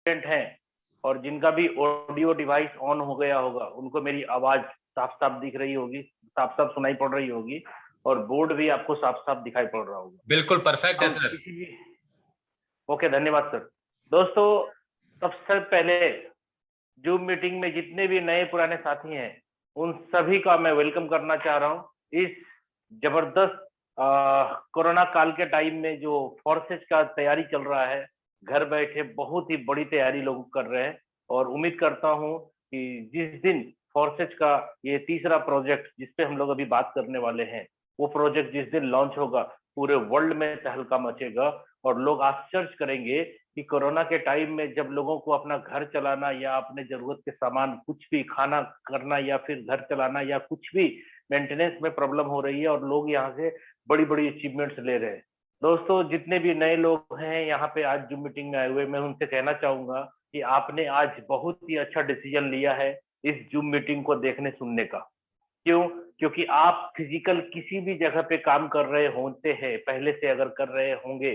Student हैं और जिनका भी ऑडियो डिवाइस ऑन हो गया होगा उनको मेरी आवाज साफ साफ दिख रही होगी, साफ साफ सुनाई पड़ रही होगी और बोर्ड भी आपको साफ साफ दिखाई पड़ रहा होगा। बिल्कुल परफेक्ट है हम सर। किसी भी ओके, धन्यवाद सर। दोस्तों, सबसे पहले जूम मीटिंग में जितने भी नए पुराने साथी हैं उन सभी का मैं वेलकम करना चाह रहा हूं। इस जबरदस्त कोरोना काल के टाइम में जो फोर्सेज का तैयारी चल रहा है, घर बैठे बहुत ही बड़ी तैयारी लोग कर रहे हैं और उम्मीद करता हूं कि जिस दिन फोर्सेज का ये तीसरा प्रोजेक्ट जिसपे हम लोग अभी बात करने वाले हैं, वो प्रोजेक्ट जिस दिन लॉन्च होगा पूरे वर्ल्ड में तहलका मचेगा और लोग आश्चर्य करेंगे कि कोरोना के टाइम में जब लोगों को अपना घर चलाना या अपने जरूरत के सामान कुछ भी खाना करना या फिर घर चलाना या कुछ भी मेंटेनेंस में प्रॉब्लम हो रही है और लोग यहाँ से बड़ी बड़ी अचीवमेंट्स ले रहे हैं। दोस्तों, जितने भी नए लोग हैं यहाँ पे आज जूम मीटिंग में आए हुए, मैं उनसे कहना चाहूंगा कि आपने आज बहुत ही अच्छा डिसीजन लिया है इस जूम मीटिंग को देखने सुनने का। क्यों? क्योंकि आप फिजिकल किसी भी जगह पे काम कर रहे होते हैं, पहले से अगर कर रहे होंगे,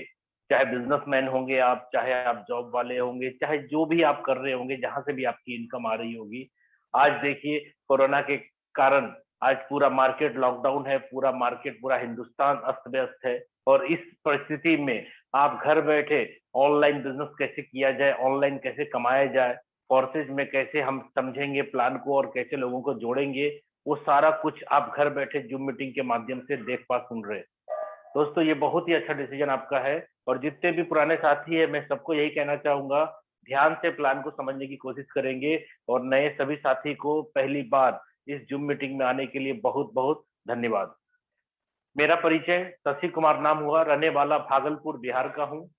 चाहे बिजनेसमैन होंगे आप, चाहे आप जॉब वाले होंगे, चाहे जो भी आप कर रहे होंगे, जहां से भी आपकी इनकम आ रही होगी, आज देखिए कोरोना के कारण आज पूरा मार्केट लॉकडाउन है, पूरा मार्केट, पूरा हिंदुस्तान अस्त व्यस्त है और इस परिस्थिति में आप घर बैठे ऑनलाइन बिजनेस कैसे किया जाए, ऑनलाइन कैसे कमाया जाए, फोर्सेज में कैसे हम समझेंगे प्लान को और कैसे लोगों को जोड़ेंगे, वो सारा कुछ आप घर बैठे जूम मीटिंग के माध्यम से देख पा सुन रहे हैं। दोस्तों, ये बहुत ही अच्छा डिसीजन आपका है और जितने भी पुराने साथी है मैं सबको यही कहना चाहूंगा, ध्यान से प्लान को समझने की कोशिश करेंगे और नए सभी साथी को पहली बार इस जूम मीटिंग में आने के लिए बहुत बहुत धन्यवाद। मेरा परिचय शशि कुमार नाम हुआ, रहने वाला भागलपुर बिहार का हूँ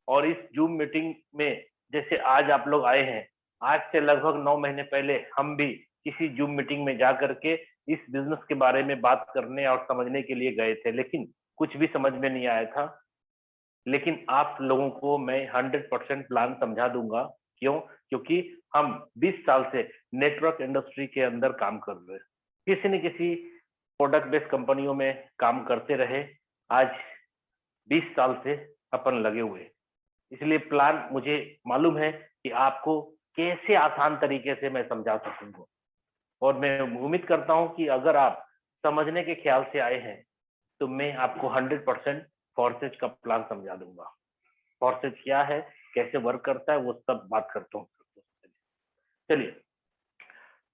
और इस जूम मीटिंग में जैसे आज आप लोग आए हैं, आज से लगभग 9 महीने पहले हम भी किसी जूम मीटिंग में जा करके इस बिजनेस के बारे में बात करने और समझने के लिए गए थे, लेकिन कुछ भी समझ में नहीं आया था। लेकिन आप लोगों को मैं 100% प्लान समझा दूंगा। क्यों? क्योंकि हम 20 साल से नेटवर्क इंडस्ट्री के अंदर काम कर रहे हैं, किसी न किसी प्रोडक्ट बेस्ड कंपनियों में काम करते रहे। आज 20 साल से अपन लगे हुए, इसलिए प्लान मुझे मालूम है कि आपको कैसे आसान तरीके से मैं समझा सकूंगा और मैं उम्मीद करता हूं कि अगर आप समझने के ख्याल से आए हैं तो मैं आपको 100% फोर्सेज का प्लान समझा दूंगा। फोर्सेज क्या है, कैसे वर्क करता है, वो सब बात करता हूँ। चलिए,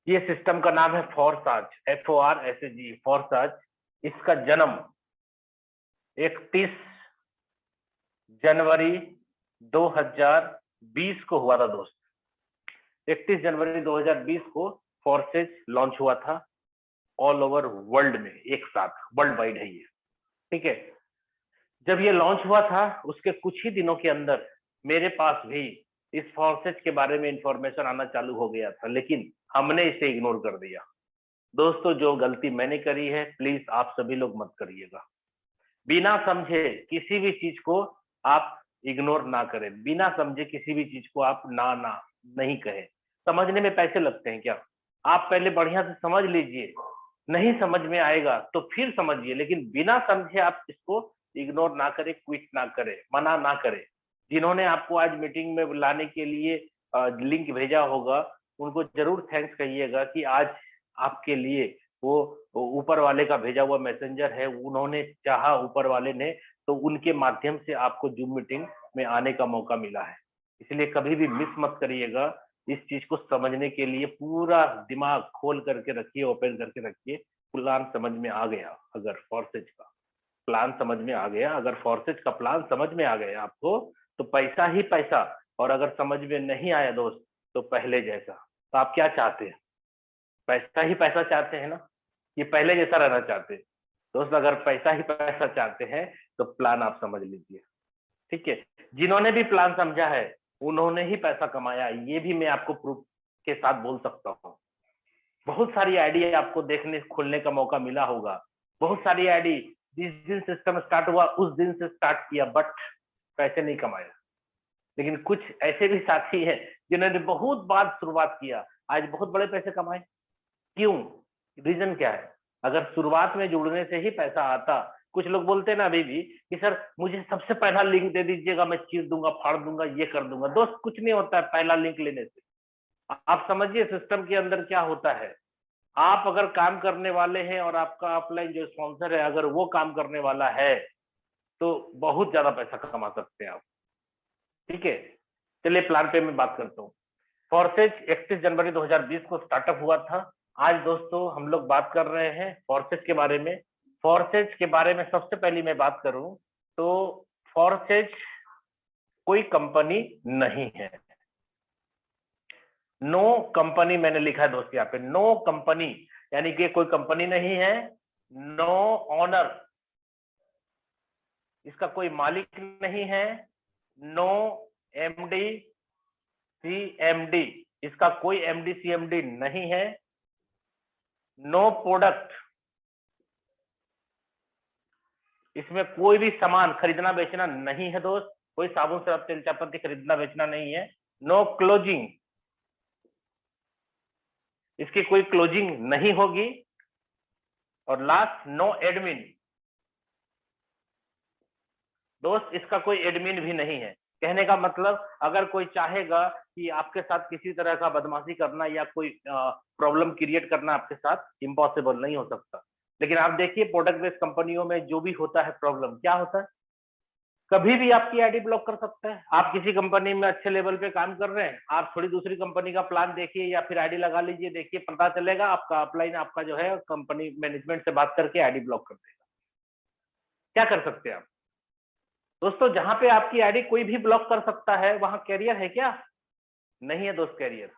ये सिस्टम का नाम है फोर्साज, FORSAG, फोर्साज। इसका जन्म 31 जनवरी 2020 को हुआ था दोस्त। 31 जनवरी 2020 को फोर्सेज लॉन्च हुआ था ऑल ओवर वर्ल्ड में, एक साथ वर्ल्ड वाइड है ये, ठीक है। जब ये लॉन्च हुआ था उसके कुछ ही दिनों के अंदर मेरे पास भी इस फोर्सेज के बारे में इंफॉर्मेशन आना चालू हो गया था, लेकिन हमने इसे इग्नोर कर दिया। दोस्तों, जो गलती मैंने करी है प्लीज आप सभी लोग मत करिएगा। बिना समझे किसी भी चीज को आप इग्नोर ना करें, बिना समझे किसी भी चीज को आप ना ना नहीं कहें। समझने में पैसे लगते हैं क्या? आप पहले बढ़िया से समझ लीजिए, नहीं समझ में आएगा तो फिर समझिए, लेकिन बिना समझे आप इसको इग्नोर ना करें, क्विट ना करें, मना ना करें। जिन्होंने आपको आज मीटिंग में लाने के लिए लिंक भेजा होगा उनको जरूर थैंक्स कहिएगा कि आज आपके लिए वो ऊपर वाले का भेजा हुआ मैसेंजर है, उन्होंने चाहा ऊपर वाले ने, तो उनके माध्यम से आपको जूम मीटिंग में आने का मौका मिला है। इसलिए कभी भी मिस मत करिएगा। इस चीज को समझने के लिए पूरा दिमाग खोल करके रखिए, ओपन करके रखिए। प्लान समझ में आ गया, अगर फोर्सेज का प्लान समझ में आ गया, अगर फोर्सेज का प्लान समझ में आ गया आपको, तो पैसा ही पैसा। और अगर समझ में नहीं आया दोस्त, तो पहले जैसा। तो आप क्या चाहते हैं? पैसा ही पैसा चाहते हैं ना? ये पहले जैसा रहना चाहते हैं? दोस्त, अगर पैसा ही पैसा चाहते हैं तो प्लान आप समझ लीजिए, ठीक है। जिन्होंने भी प्लान समझा है उन्होंने ही पैसा कमाया, ये भी मैं आपको प्रूफ के साथ बोल सकता हूँ। बहुत सारी आईडी आपको देखने खोलने का मौका मिला होगा, बहुत सारी आईडी जिस दिन सिस्टम स्टार्ट हुआ उस दिन से स्टार्ट किया, बट पैसे नहीं कमाया। लेकिन कुछ ऐसे भी साथी हैं जिन्होंने बहुत बार शुरुआत किया, आज बहुत बड़े पैसे कमाए। क्यों? रीजन क्या है? अगर शुरुआत में जुड़ने से ही पैसा आता कुछ लोग बोलते हैं ना अभी भी कि सर मुझे सबसे पहला लिंक दे दीजिएगा, मैं चीर दूंगा, फाड़ दूंगा, ये कर दूंगा। दोस्त कुछ नहीं होता है पहला लिंक लेने से। आप समझिए सिस्टम के अंदर क्या होता है। आप अगर काम करने वाले हैं और आपका ऑफलाइन जो स्पॉन्सर है अगर वो काम करने वाला है तो बहुत ज्यादा पैसा कमा सकते हैं आप। ठीक है, चलिए प्लान पे मैं बात करता हूँ। फॉर्सेज 31 जनवरी 2020 को स्टार्टअप हुआ था। आज दोस्तों हम लोग बात कर रहे हैं फॉर्सेज के बारे में। फॉर्सेज के बारे में सबसे पहले मैं बात करूं तो फॉर्सेज कोई कंपनी नहीं है। नो कंपनी मैंने लिखा है दोस्त यहाँ पे, नो कंपनी, यानी कि कोई कंपनी नहीं है। नो ऑनर, इसका कोई मालिक नहीं है। नो एमडी सीएमडी, इसका कोई एमडी सीएमडी नहीं है। नो प्रोडक्ट, इसमें कोई भी सामान खरीदना बेचना नहीं है दोस्त, कोई साबुन से तेल चायपत्ती खरीदना बेचना नहीं है। नो क्लोजिंग, इसकी कोई क्लोजिंग नहीं होगी। और लास्ट नो एडमिन, दोस्त इसका कोई एडमिन भी नहीं है। कहने का मतलब अगर कोई चाहेगा कि आपके साथ किसी तरह का बदमाशी करना या कोई प्रॉब्लम क्रिएट करना आपके साथ इम्पॉसिबल नहीं हो सकता। लेकिन आप देखिए प्रोडक्ट बेस्ड कंपनियों में जो भी होता है प्रॉब्लम क्या होता है, कभी भी आपकी आईडी ब्लॉक कर सकता है। आप किसी कंपनी में अच्छे लेवल पे काम कर रहे हैं, आप थोड़ी दूसरी कंपनी का प्लान देखिए या फिर आईडी लगा लीजिए, देखिए पता चलेगा आपका अपलाइन आपका जो है कंपनी मैनेजमेंट से बात करके आईडी ब्लॉक कर देगा। क्या कर सकते हैं आप दोस्तों, जहां पे आपकी आईडी कोई भी ब्लॉक कर सकता है वहां कैरियर है क्या? नहीं है दोस्त कैरियर।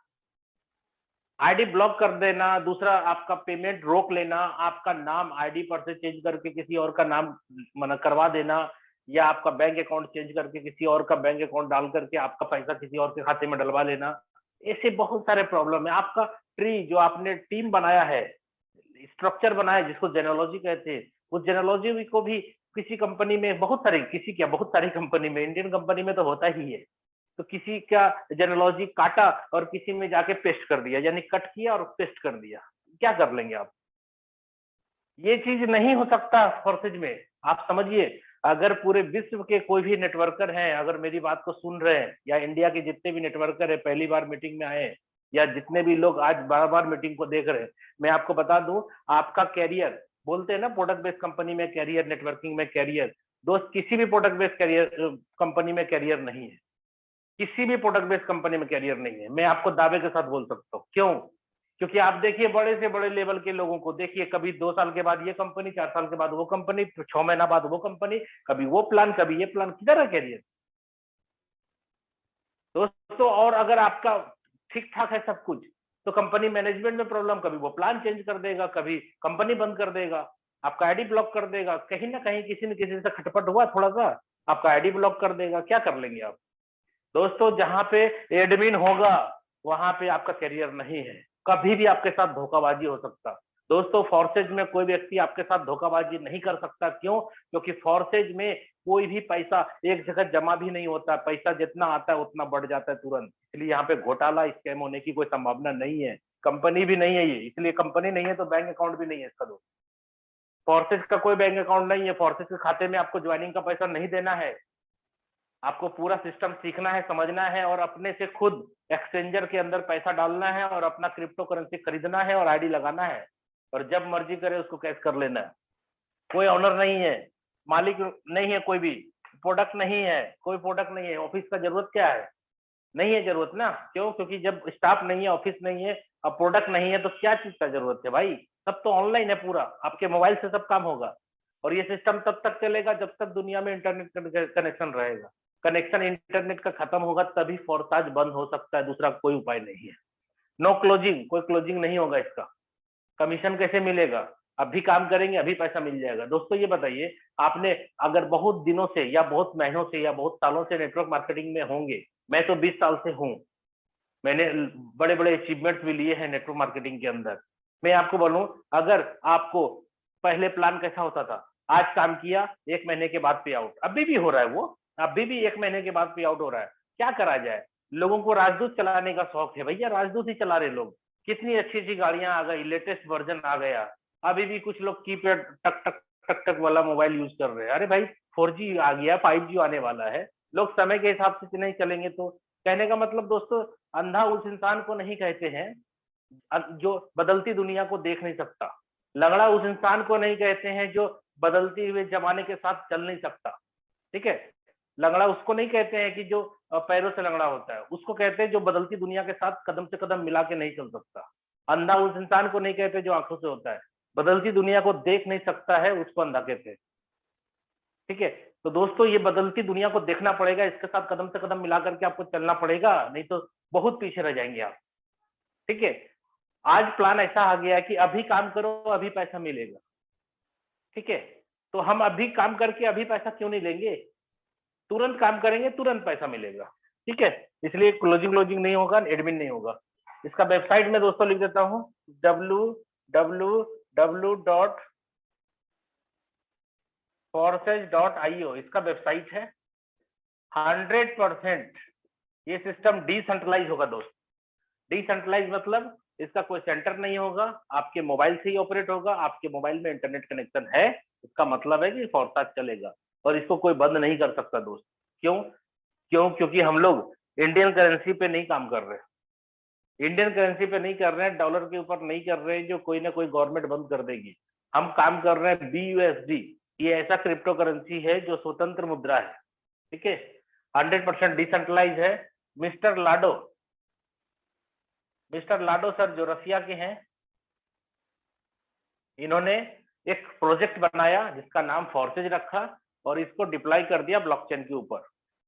आईडी ब्लॉक कर देना, दूसरा आपका पेमेंट रोक लेना, आपका नाम आईडी पर से चेंज करके किसी और का नाम मना करवा देना, या आपका बैंक अकाउंट चेंज करके किसी और का बैंक अकाउंट डाल करके आपका पैसा किसी और के खाते में डलवा लेना, ऐसे बहुत सारे प्रॉब्लम है। आपका ट्री जो आपने टीम बनाया है, स्ट्रक्चर बनाया जिसको जेनोलॉजी कहते हैं, उस जेनोलॉजी को भी किसी कंपनी में बहुत सारी, किसी क्या बहुत सारी कंपनी में, इंडियन कंपनी में तो होता ही है, तो किसी का जेनोलॉजी काटा और किसी में जाके पेस्ट कर दिया, यानी कट किया और पेस्ट कर दिया। क्या कर लेंगे आप? ये चीज नहीं हो सकता फॉर्सेज में। आप समझिए, अगर पूरे विश्व के कोई भी नेटवर्कर हैं, अगर मेरी बात को सुन रहे हैं, या इंडिया के जितने भी नेटवर्कर है पहली बार मीटिंग में आए, या जितने भी लोग आज बार बार मीटिंग को देख रहे हैं, मैं आपको बता दूं, आपका कैरियर, बोलते हैं ना प्रोडक्ट बेस्ड कंपनी में कैरियर, नेटवर्किंग में कैरियर, दोस्त किसी भी प्रोडक्ट बेस्ड कैरियर कंपनी में कैरियर नहीं है। किसी भी प्रोडक्ट बेस्ड कंपनी में कैरियर नहीं है, मैं आपको दावे के साथ बोल सकता हूँ। क्यों? क्योंकि आप देखिए बड़े से बड़े लेवल के लोगों को देखिए, कभी 2 साल के बाद ये कंपनी, 4 साल के बाद वो कंपनी, 6 महीना बाद वो कंपनी, कभी वो प्लान कभी ये प्लान, किधर है कैरियर दोस्तों? और अगर आपका ठीक ठाक है सब कुछ, तो कंपनी मैनेजमेंट में प्रॉब्लम, कभी वो प्लान चेंज कर देगा, कभी कंपनी बंद कर देगा, आपका आईडी ब्लॉक कर देगा, कहीं ना कहीं किसी न किसी से खटपट हुआ थोड़ा सा, आपका आईडी ब्लॉक कर देगा। क्या कर लेंगे आप दोस्तों? जहां पे एडमिन होगा वहां पे आपका करियर नहीं है। कभी भी आपके साथ धोखाबाजी हो सकता। दोस्तों फोर्सेज में कोई व्यक्ति आपके साथ धोखाबाजी नहीं कर सकता। क्यों? क्योंकि फोर्सेज में कोई भी पैसा एक जगह जमा भी नहीं होता, पैसा जितना आता है उतना बढ़ जाता है तुरंत। इसलिए यहाँ पे घोटाला, स्कैम होने की कोई संभावना नहीं है। कंपनी भी नहीं है ये, इसलिए कंपनी नहीं है तो बैंक अकाउंट भी नहीं है इसका दोस्त। फोर्सेज का कोई बैंक अकाउंट नहीं है, फोर्सेज के खाते में आपको ज्वाइनिंग का पैसा नहीं देना है। आपको पूरा सिस्टम सीखना है, समझना है, और अपने से खुद एक्सचेंजर के अंदर पैसा डालना है और अपना क्रिप्टो करेंसी खरीदना है और आईडी लगाना है, और जब मर्जी करे उसको कैश कर लेना है। कोई ऑनर नहीं है, मालिक नहीं है, कोई भी प्रोडक्ट नहीं है, कोई प्रोडक्ट नहीं है। ऑफिस का जरूरत क्या है? नहीं है जरूरत ना। क्यों? क्योंकि जब स्टाफ नहीं है, ऑफिस नहीं है, अब प्रोडक्ट नहीं है, तो क्या चीज का जरूरत है भाई? सब तो ऑनलाइन है, पूरा आपके मोबाइल से सब काम होगा। और ये सिस्टम तब तक चलेगा जब तक दुनिया में इंटरनेट कनेक्शन रहेगा। कनेक्शन इंटरनेट का खत्म होगा तभी फोर्साज बंद हो सकता है, दूसरा कोई उपाय नहीं है। नो क्लोजिंग, कोई क्लोजिंग नहीं होगा इसका। कमीशन कैसे मिलेगा? अभी काम करेंगे अभी पैसा मिल जाएगा। दोस्तों ये बताइए, आपने अगर बहुत दिनों से या बहुत महीनों से या बहुत सालों से नेटवर्क मार्केटिंग में होंगे, मैं तो 20 साल से हूँ, मैंने बड़े बड़े अचीवमेंट्स भी लिए हैं नेटवर्क मार्केटिंग के अंदर। मैं आपको बोलूं, अगर आपको पहले प्लान कैसा होता था, आज काम किया 1 महीने के बाद पे आउट, अभी भी हो रहा है वो, अभी भी 1 महीने के बाद पे आउट हो रहा है। क्या करा जाए? लोगों को राजदूत चलाने का शौक है भैया, राजदूत ही चला रहे लोग। कितनी अच्छी अच्छी गाड़ियां आ गई, लेटेस्ट वर्जन आ गया, अभी भी कुछ लोग कीपैड टक टक टक टक वाला मोबाइल यूज कर रहे हैं। अरे भाई 4G आ गया, 5G आने वाला है, लोग समय के हिसाब से नहीं चलेंगे। तो कहने का मतलब दोस्तों, अंधा उस इंसान को नहीं कहते हैं जो बदलती दुनिया को देख नहीं सकता। लंगड़ा उस इंसान को नहीं कहते हैं जो बदलती हुए जमाने के साथ चल नहीं सकता। ठीक है, लंगड़ा उसको नहीं कहते हैं कि जो पैरों से लंगड़ा होता है, उसको कहते हैं जो बदलती दुनिया के साथ कदम से कदम मिला के नहीं चल सकता। अंधा उस इंसान को नहीं कहते जो आंखों से होता है, बदलती दुनिया को देख नहीं सकता है, उसको अंधा कहते हैं। ठीक है, तो दोस्तों ये बदलती दुनिया को देखना पड़ेगा, इसके साथ कदम से कदम मिला करके आपको चलना पड़ेगा, नहीं तो बहुत पीछे रह जाएंगे आप। ठीक है, आज प्लान ऐसा आ गया है कि अभी काम करो अभी पैसा मिलेगा। ठीक है, तो हम अभी काम करके अभी पैसा क्यों नहीं लेंगे, तुरंत काम करेंगे तुरंत पैसा मिलेगा। ठीक है, इसलिए क्लोजिंग क्लोजिंग नहीं होगा, एडमिन नहीं होगा। इसका वेबसाइट में दोस्तों लिख देता हूं, www.forces.io इसका वेबसाइट है। 100% ये सिस्टम डिसेंट्रलाइज होगा दोस्त। डिसेंट्रलाइज मतलब इसका कोई सेंटर नहीं होगा, आपके मोबाइल से ही ऑपरेट होगा। आपके मोबाइल में इंटरनेट कनेक्शन है, इसका मतलब है कि फोर्साज चलेगा और इसको कोई बंद नहीं कर सकता दोस्त। क्योंकि हम लोग इंडियन करेंसी पे नहीं काम कर रहे, इंडियन करेंसी पे नहीं कर रहे हैं, डॉलर के ऊपर नहीं कर रहे हैं जो कोई ना कोई गवर्नमेंट बंद कर देगी। हम काम कर रहे हैं BUSD, ये ऐसा क्रिप्टो करेंसी है जो स्वतंत्र मुद्रा है। ठीक है, 100% डिसेंट्रलाइज है। मिस्टर लाडो सर जो रसिया के हैं, इन्होंने एक प्रोजेक्ट बनाया जिसका नाम फॉर्सेज रखा और इसको डिप्लॉय कर दिया ब्लॉकचेन के ऊपर।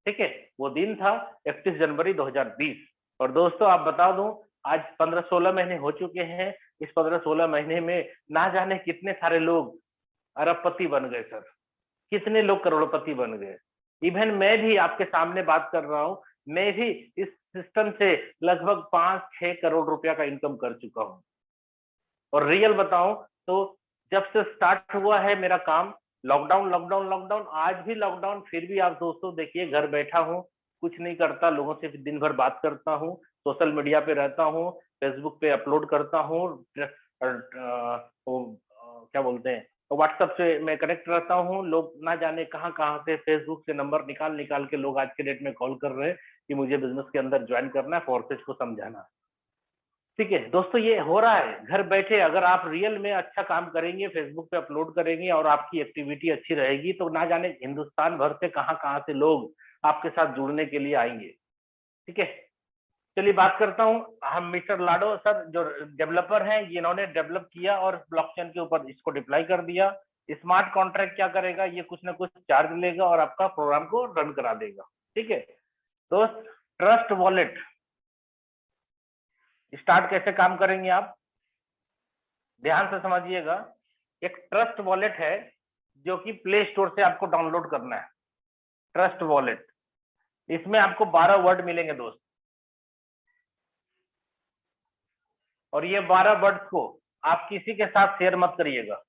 ठीक है, वो दिन था 31 जनवरी 2020। और दोस्तों आप बता दूं, आज 15-16 महीने हो चुके हैं। इस 15-16 महीने में ना जाने कितने सारे लोग अरबपति बन गए सर, कितने लोग करोड़पति बन गए। इवन मैं भी आपके सामने बात कर रहा हूं, मैं भी इस सिस्टम से लगभग 5-6 करोड़ रुपया का इनकम कर चुका हूं। और रियल बताऊं तो जब से स्टार्ट हुआ है मेरा काम, लॉकडाउन लॉकडाउन लॉकडाउन, आज भी लॉकडाउन, फिर भी आप दोस्तों देखिए घर बैठा हूं, कुछ नहीं करता, लोगों से दिन भर बात करता हूं, सोशल मीडिया पे रहता हूं, फेसबुक पे अपलोड करता हूं, क्या बोलते हैं, व्हाट्सएप से मैं कनेक्ट रहता हूं। लोग ना जाने कहां कहां से फेसबुक से नंबर निकाल निकाल के लोग आज के डेट में कॉल कर रहे हैं कि मुझे बिजनेस के अंदर ज्वाइन करना है, फोर्सेज को समझाना। ठीक है दोस्तों, ये हो रहा है घर बैठे। अगर आप रियल में अच्छा काम करेंगे, फेसबुक पे अपलोड करेंगे और आपकी एक्टिविटी अच्छी रहेगी, तो ना जाने हिंदुस्तान भर से कहां कहां से लोग आपके साथ जुड़ने के लिए आएंगे। ठीक है, चलिए बात करता हूं। हम मिस्टर लाडो सर जो डेवलपर हैं, इन्होंने डेवलप किया और ब्लॉकचेन के ऊपर इसको डिप्लॉय कर दिया। स्मार्ट कॉन्ट्रैक्ट क्या करेगा, ये कुछ ना कुछ चार्ज लेगा और आपका प्रोग्राम को रन करा देगा। ठीक है दोस्त, ट्रस्ट वॉलेट स्टार्ट कैसे काम करेंगे आप ध्यान से समझिएगा। एक ट्रस्ट वॉलेट है जो कि प्ले स्टोर से आपको डाउनलोड करना है। ट्रस्ट वॉलेट, इसमें आपको 12 वर्ड मिलेंगे दोस्त, और ये 12 वर्ड्स को आप किसी के साथ शेयर मत करिएगा।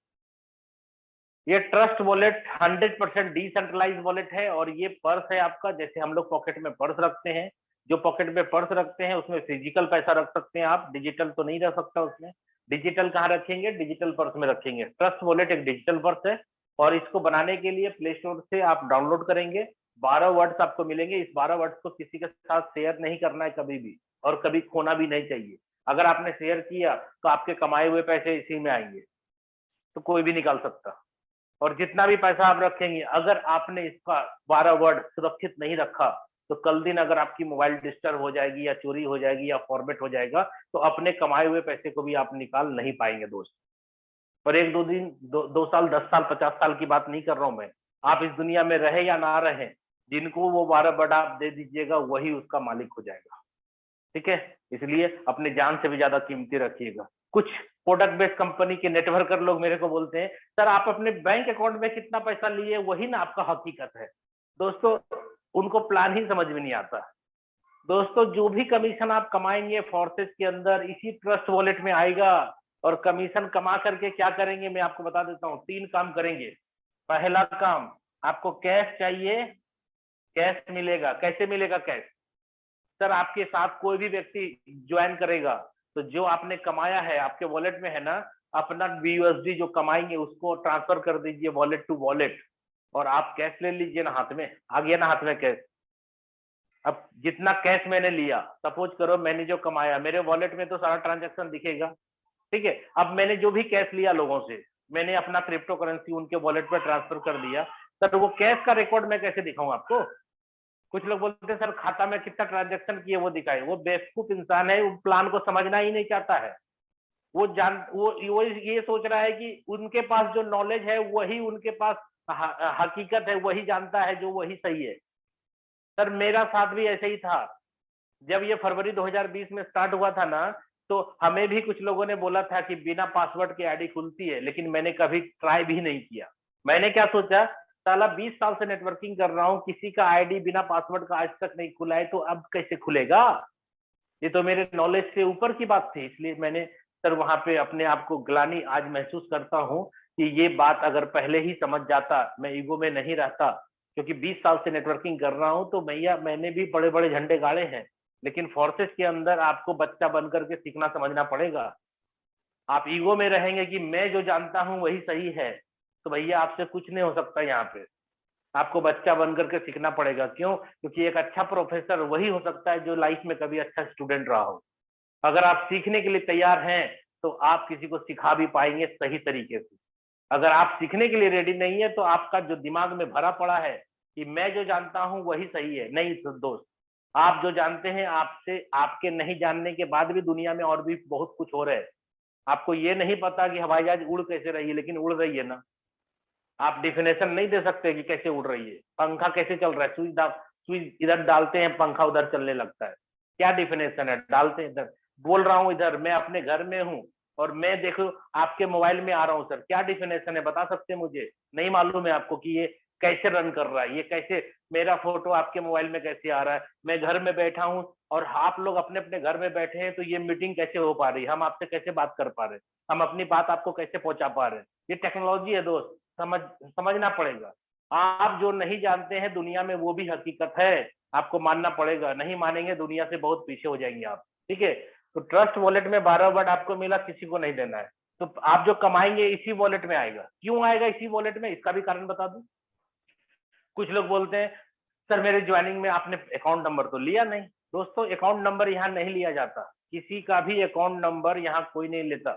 ये ट्रस्ट वॉलेट 100% डिसेंट्रलाइज वॉलेट है और ये पर्स है आपका। जैसे हम लोग पॉकेट में पर्स रखते हैं, जो पॉकेट में पर्स रखते हैं उसमें फिजिकल पैसा रख सकते हैं आप, डिजिटल तो नहीं रख सकता उसमें। डिजिटल कहाँ रखेंगे, डिजिटल पर्स में रखेंगे। ट्रस्ट वॉलेट एक डिजिटल पर्स है और इसको बनाने के लिए प्ले स्टोर से आप डाउनलोड करेंगे। 12 वर्ड्स आपको मिलेंगे। इस 12 वर्ड्स को किसी के साथ शेयर नहीं करना है कभी भी, और कभी खोना भी नहीं चाहिए। अगर आपने शेयर किया तो आपके कमाए हुए पैसे इसी में आएंगे, तो कोई भी निकाल सकता। और जितना भी पैसा आप रखेंगे, अगर आपने इसका 12 वर्ड सुरक्षित नहीं रखा, तो कल दिन अगर आपकी मोबाइल डिस्टर्ब हो जाएगी या चोरी हो जाएगी या फॉर्मेट हो जाएगा, तो अपने कमाए हुए पैसे को भी आप निकाल नहीं पाएंगे दोस्त। और 1-2 दिन, 2 साल, 10 साल, 50 साल की बात नहीं कर रहा हूं मैं। आप इस दुनिया में रहे या ना रहे, जिनको वो 12 वर्ड आप दे दीजिएगा वही उसका मालिक हो जाएगा। ठीक है, इसलिए अपने जान से भी ज्यादा कीमती रखिएगा। कुछ प्रोडक्ट बेस्ड कंपनी के नेटवर्कर लोग मेरे को बोलते हैं, सर आप अपने बैंक अकाउंट में कितना पैसा लिए, वही ना आपका हकीकत है। दोस्तों उनको प्लान ही समझ में नहीं आता। दोस्तों जो भी कमीशन आप कमाएंगे फोर्सेज के अंदर, इसी ट्रस्ट वॉलेट में आएगा। और कमीशन कमा करके क्या करेंगे, मैं आपको बता देता हूँ। 3 काम करेंगे। पहला काम, आपको कैश चाहिए, कैश मिलेगा। कैसे मिलेगा कैश, सर आपके साथ कोई भी व्यक्ति ज्वाइन करेगा तो जो आपने कमाया है आपके वॉलेट में है ना, अपना BUSD जो कमाएंगे उसको ट्रांसफर कर दीजिए वॉलेट टू वॉलेट, और आप कैश ले लीजिए ना हाथ में, आ गया ना हाथ में कैश। अब जितना कैश मैंने लिया, सपोज करो मैंने जो कमाया, मेरे वॉलेट में तो सारा ट्रांजेक्शन दिखेगा, ठीक है। अब मैंने जो भी कैश लिया लोगों से, मैंने अपना क्रिप्टो करेंसी उनके वॉलेट पर ट्रांसफर कर दिया, सर वो कैश का रिकॉर्ड मैं कैसे दिखाऊं आपको? कुछ लोग बोलते हैं सर खाता में कितना ट्रांजेक्शन किए वो दिखाए। वो बेवकूफ इंसान है, वो प्लान को समझना ही नहीं चाहता है। वो ये सोच रहा है कि उनके पास जो नॉलेज है वही उनके पास हकीकत है, वही जानता है जो वही सही है। सर मेरा साथ भी ऐसे ही था। जब ये फरवरी 2020 में स्टार्ट हुआ था ना, तो हमें भी कुछ लोगों ने बोला था कि बिना पासवर्ड के आईडी खुलती है, लेकिन मैंने कभी ट्राई भी नहीं किया। मैंने क्या सोचा, साला 20 साल से नेटवर्किंग कर रहा हूँ, किसी का आईडी बिना पासवर्ड का आज तक नहीं खुला है, तो अब कैसे खुलेगा? ये तो मेरे नॉलेज से ऊपर की बात थी। इसलिए मैंने सर वहां पे अपने आप को ग्लानि आज महसूस करता हूँ कि ये बात अगर पहले ही समझ जाता, मैं ईगो में नहीं रहता। क्योंकि 20 साल से नेटवर्किंग कर रहा हूँ, तो भैया मैंने भी बड़े बड़े झंडे गाड़े हैं, लेकिन फोर्सेस के अंदर आपको बच्चा बनकर के सीखना समझना पड़ेगा। आप ईगो में रहेंगे कि मैं जो जानता हूँ वही सही है, तो भैया आपसे कुछ नहीं हो सकता। यहाँ पे आपको बच्चा बनकर के सीखना पड़ेगा। क्यों? क्योंकि एक अच्छा प्रोफेसर वही हो सकता है जो लाइफ में कभी अच्छा स्टूडेंट रहा हो। अगर आप सीखने के लिए तैयार हैं तो आप किसी को सिखा भी पाएंगे सही तरीके से। अगर आप सीखने के लिए रेडी नहीं है, तो आपका जो दिमाग में भरा पड़ा है कि मैं जो जानता हूं वही सही है, नहीं दोस्त। आप जो जानते हैं, आपसे आपके नहीं जानने के बाद भी दुनिया में और भी बहुत कुछ हो रहा है। आपको ये नहीं पता कि हवाई जहाज उड़ कैसे रही है, लेकिन उड़ रही है ना। आप डिफिनेशन नहीं दे सकते कि कैसे उड़ रही है। पंखा कैसे चल रहा है, स्विच इधर डालते हैं पंखा उधर चलने लगता है। क्या डिफिनेशन है? डालते हैं इधर, बोल रहा हूं इधर, मैं अपने घर में हूं और मैं देखो आपके मोबाइल में आ रहा हूं। सर क्या डिफिनेशन है, बता सकते हैं मुझे? नहीं मालूम है आपको कि ये कैसे रन कर रहा है, ये कैसे मेरा फोटो आपके मोबाइल में कैसे आ रहा है? मैं घर में बैठा हूं और आप लोग अपने अपने घर में बैठे हैं, तो ये मीटिंग कैसे हो पा रही है? हम आपसे कैसे बात कर पा रहे हैं? हम अपनी बात आपको कैसे पहुंचा पा रहे हैं? ये टेक्नोलॉजी है दोस्त, समझना पड़ेगा। आप जो नहीं जानते हैं दुनिया में, वो भी हकीकत है, आपको मानना पड़ेगा। नहीं मानेंगे, दुनिया से बहुत पीछे हो जाएंगे आप, ठीक है। तो ट्रस्ट वॉलेट में 12 वर्ड आपको मिला, किसी को नहीं देना है। तो आप जो कमाएंगे इसी वॉलेट में आएगा। क्यों आएगा इसी वॉलेट में, इसका भी कारण बता दूं। कुछ लोग बोलते हैं सर मेरे ज्वाइनिंग में आपने अकाउंट नंबर तो लिया नहीं। दोस्तों अकाउंट नंबर यहाँ नहीं लिया जाता, किसी का भी अकाउंट नंबर यहाँ कोई नहीं लेता।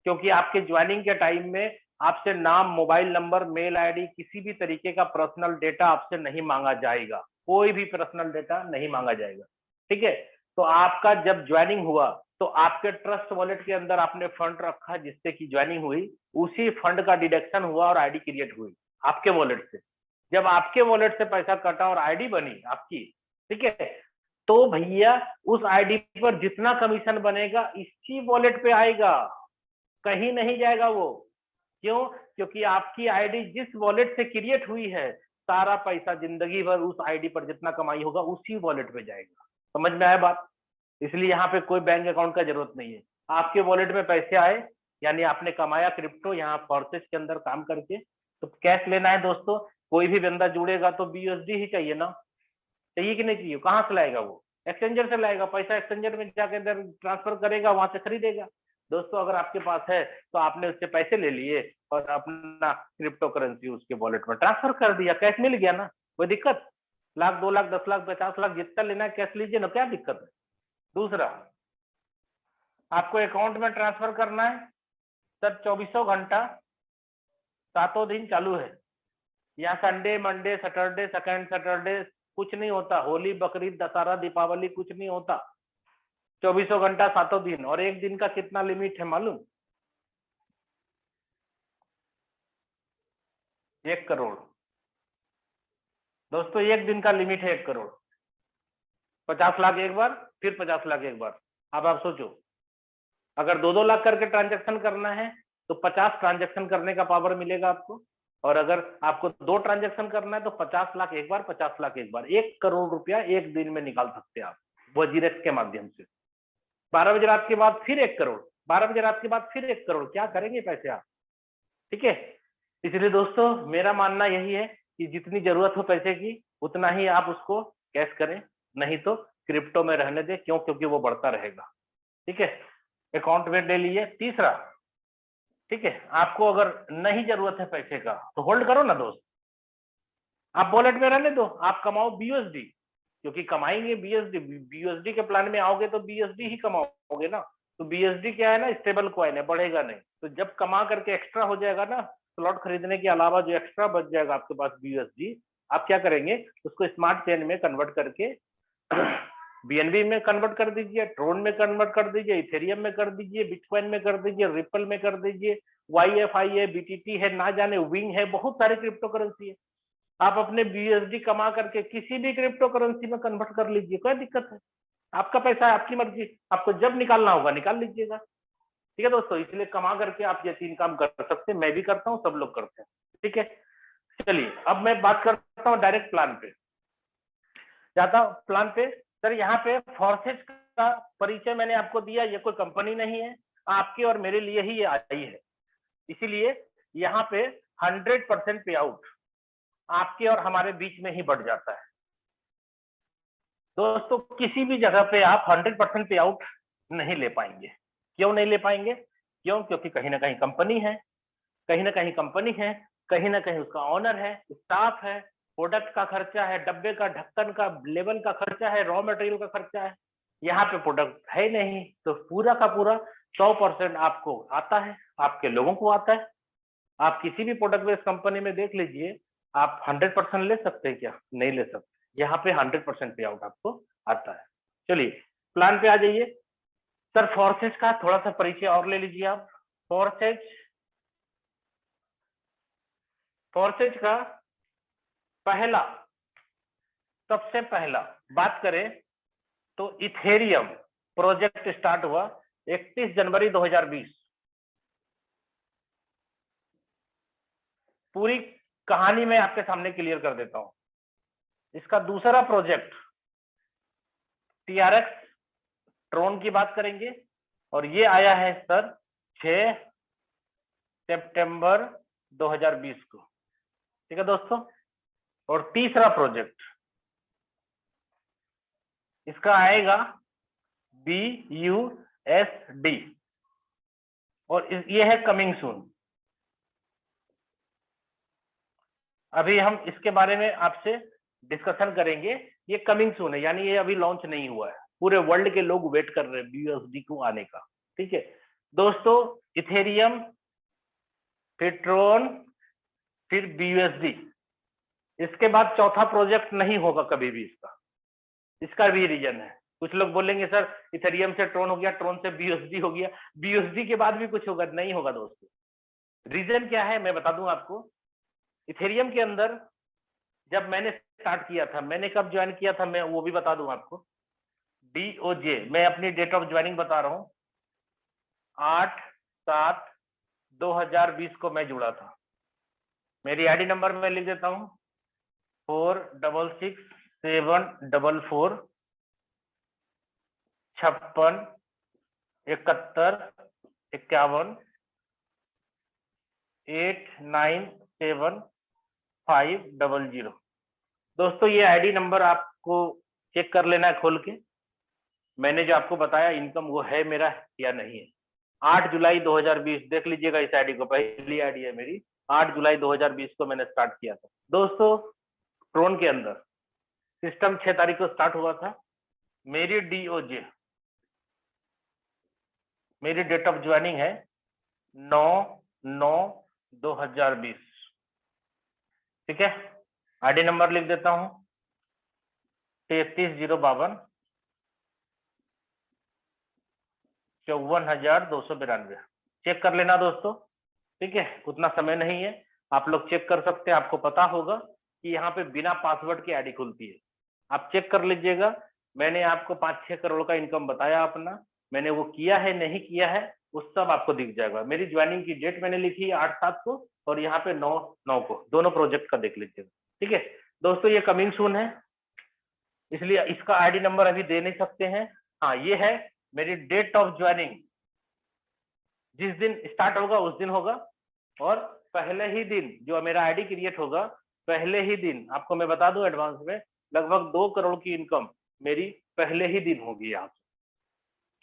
क्योंकि आपके ज्वाइनिंग के टाइम में आपसे नाम, मोबाइल नंबर, मेल आईडी, किसी भी तरीके का पर्सनल डेटा आपसे नहीं मांगा जाएगा। कोई भी पर्सनल डेटा नहीं मांगा जाएगा, ठीक है। तो आपका जब ज्वाइनिंग हुआ, तो आपके ट्रस्ट वॉलेट के अंदर आपने फंड रखा जिससे कि ज्वाइनिंग हुई, उसी फंड का डिडक्शन हुआ और आईडी क्रिएट हुई आपके वॉलेट से। जब आपके वॉलेट से पैसा कटा और आईडी बनी आपकी, ठीक है, तो भैया उस आईडी पर जितना कमीशन बनेगा इसी वॉलेट पे आएगा, कहीं नहीं जाएगा वो। क्यों? क्योंकि आपकी आईडी जिस वॉलेट से क्रिएट हुई है, सारा पैसा जिंदगी भर उस आईडी पर जितना कमाई होगा उसी वॉलेट पे जाएगा। समझ में आया बात? इसलिए यहाँ पे कोई बैंक अकाउंट का जरूरत नहीं है। आपके वॉलेट में पैसे आए, यानी आपने कमाया क्रिप्टो यहाँ फोर्सेस के अंदर काम करके, तो कैश लेना है दोस्तों। कोई भी बंदा जुड़ेगा तो BUSD ही चाहिए ना, चाहिए कि नहीं चाहिए? कहाँ से लाएगा वो? एक्सचेंजर से लाएगा। पैसा एक्सचेंजर में जाके अंदर ट्रांसफर करेगा, वहां से खरीदेगा। दोस्तों अगर आपके पास है तो आपने उससे पैसे ले लिए और अपना क्रिप्टो करेंसी उसके वॉलेट में ट्रांसफर कर दिया, कैश मिल गया ना। कोई दिक्कत? लाख, 2 लाख, 10 लाख, 50 लाख, जितना लेना है कैश लीजिए ना, क्या दिक्कत है? दूसरा, आपको अकाउंट में ट्रांसफर करना है, सर 24 घंटा 7 दिन चालू है। यहाँ Sunday, Monday, Saturday, second Saturday कुछ नहीं होता। होली, बकरीद, दशहरा, दीपावली कुछ नहीं होता। 24 घंटा 7 दिन। और एक दिन का कितना लिमिट है मालूम? 1 करोड़। दोस्तों एक दिन का लिमिट है 1 करोड़। 50 लाख एक बार, फिर 50 लाख एक बार। अब आप सोचो, अगर 2-2 लाख करके ट्रांजेक्शन करना है तो 50 ट्रांजेक्शन करने का पावर मिलेगा आपको। और अगर आपको 2 ट्रांजेक्शन करना है तो 50 लाख एक बार, 50 लाख एक बार। 1 करोड़ रुपया एक दिन में निकाल सकते हैं आप वजीरेक्स के माध्यम से। 12 बजे रात के बाद फिर 1 करोड़, 12 बजे रात के बाद फिर 1 करोड़। क्या करेंगे पैसे आप, ठीक है। इसलिए दोस्तों मेरा मानना यही है कि जितनी जरूरत हो पैसे की उतना ही आप उसको कैश करें, नहीं तो क्रिप्टो में रहने दें। क्यों? क्योंकि वो बढ़ता रहेगा, ठीक है। अकाउंट में ले लीजिए। तीसरा, ठीक है, आपको अगर नहीं जरूरत है पैसे का तो होल्ड करो ना दोस्त, आप वॉलेट में रहने दो, आप कमाओ बीयूएसडी, क्योंकि कमाएंगे बीएसडी, बीयूएसडी के प्लान में आओगे तो बीएसडी ही कमाओगे ना। तो बीएसडी क्या है ना, स्टेबल कॉइन है, बढ़ेगा नहीं। तो जब कमा करके एक्स्ट्रा हो जाएगा ना, स्लॉट खरीदने के अलावा जो एक्स्ट्रा बच जाएगा आपके पास बीयूएसडी, आप क्या करेंगे, उसको स्मार्ट चेन में कन्वर्ट करके बीएनबी में कन्वर्ट कर दीजिए, ट्रोन में कन्वर्ट कर दीजिए, इथेरियम में कर दीजिए, बिटकॉइन में कर दीजिए, रिपल में कर दीजिए, YFI है, BTT है, ना जाने विंग है, बहुत सारे क्रिप्टो करेंसी है। आप अपने बीएसडी कमा करके किसी भी क्रिप्टो करेंसी में कन्वर्ट कर लीजिए, कोई दिक्कत है, आपका पैसा है, आपकी मर्जी, आपको जब निकालना होगा निकाल लीजिएगा। ठीक है दोस्तों, इसलिए कमा करके आप ये 3 काम कर सकते हैं, मैं भी करता हूँ, सब लोग करते हैं। ठीक है, चलिए अब मैं बात करता हूँ डायरेक्ट प्लान पे, जाता हूँ प्लान पे। सर यहाँ पे फोर्सेज का परिचय मैंने आपको दिया, ये कोई कंपनी नहीं है, आपके और मेरे लिए ही ये आई है, इसीलिए यहाँ पे 100% पे आउट आपके और हमारे बीच में ही बढ़ जाता है। दोस्तों किसी भी जगह पे आप 100% पे आउट नहीं ले पाएंगे। क्यों नहीं ले पाएंगे? क्यों? क्योंकि कहीं ना कहीं कंपनी है, कहीं ना कहीं कंपनी है, कहीं ना कहीं उसका ऑनर है, स्टाफ है, प्रोडक्ट का खर्चा है, डब्बे का ढक्कन का लेवल का खर्चा है, रॉ मटेरियल का खर्चा है। यहाँ पे प्रोडक्ट है नहीं, तो पूरा का पूरा 100% आपको आता है, आपके लोगों को आता है। आप किसी भी प्रोडक्ट बेस्ड कंपनी में देख लीजिए, आप 100% ले सकते हैं क्या? नहीं ले सकते। यहाँ पे 100% पे आउट आपको आता है। चलिए प्लान पे आ जाइए। सर फोर्सेज का थोड़ा सा परिचय और ले लीजिए आप। फोर्सेज का पहला, सबसे पहला बात करें तो इथेरियम प्रोजेक्ट स्टार्ट हुआ 31 जनवरी 2020। पूरी कहानी मैं आपके सामने क्लियर कर देता हूं। इसका दूसरा प्रोजेक्ट TRX ट्रोन की बात करेंगे, और ये आया है सर 6 सितंबर 2020 को। ठीक है दोस्तों, और तीसरा प्रोजेक्ट इसका आएगा BUSD, और ये है कमिंग सून। अभी हम इसके बारे में आपसे डिस्कशन करेंगे। ये कमिंग सून है, यानी ये अभी लॉन्च नहीं हुआ है, पूरे वर्ल्ड के लोग वेट कर रहे हैं BUSD को आने का। ठीक है दोस्तों, इथेरियम, फिर ट्रोन, फिर BUSD, इसके बाद चौथा प्रोजेक्ट नहीं होगा कभी भी इसका भी रीजन है। कुछ लोग बोलेंगे सर इथेरियम से ट्रोन हो गया, ट्रोन से BUSD हो गया, BUSD के बाद भी कुछ होगा? नहीं होगा दोस्तों। रीजन क्या है मैं बता दूं आपको। इथेरियम के अंदर जब मैंने स्टार्ट किया था, मैंने कब ज्वाइन किया था मैं वो भी बता दूं आपको। DOJ, मैं अपनी डेट ऑफ ज्वाइनिंग बता रहा हूं, 8/7/2020 को मैं जुड़ा था। मेरी आईडी नंबर मैं लिख देता हूं, 466744 56 71 51 897500। दोस्तों ये आईडी नंबर आपको चेक कर लेना है खोल के। मैंने जो आपको बताया इनकम वो है मेरा या नहीं है। 8 जुलाई 2020 देख लीजिएगा इस आईडी को, पहली आईडी है मेरी। 8 जुलाई 2020 को मैंने स्टार्ट किया था। दोस्तों ट्रोन के अंदर सिस्टम 6 तारीख को स्टार्ट हुआ था। मेरी DOJ, मेरी डेट ऑफ ज्वाइनिंग है 9/9/2020। ठीक है, आईडी नंबर लिख देता हूं 33052 54,292। चेक कर लेना दोस्तों। ठीक है, उतना समय नहीं है, आप लोग चेक कर सकते हैं। आपको पता होगा कि यहाँ पे बिना पासवर्ड की आईडी खुलती है, आप चेक कर लीजिएगा। मैंने आपको 5-6 करोड़ का इनकम बताया अपना, मैंने वो किया है नहीं किया है उस सब आपको दिख जाएगा। मेरी ज्वाइनिंग की डेट मैंने लिखी है 8/7 को, और यहाँ पे 9/9 को, दोनों प्रोजेक्ट का देख लीजिएगा। ठीक है दोस्तों, ये कमिंग सून है, इसलिए इसका आईडी नंबर अभी दे नहीं सकते हैं। हाँ, ये है मेरी डेट ऑफ ज्वाइनिंग, जिस दिन स्टार्ट होगा उस दिन होगा, और पहले ही दिन जो मेरा आईडी क्रिएट होगा, पहले ही दिन आपको मैं बता दूं एडवांस में, लगभग 2 करोड़ की इनकम मेरी पहले ही दिन होगी यहाँ से।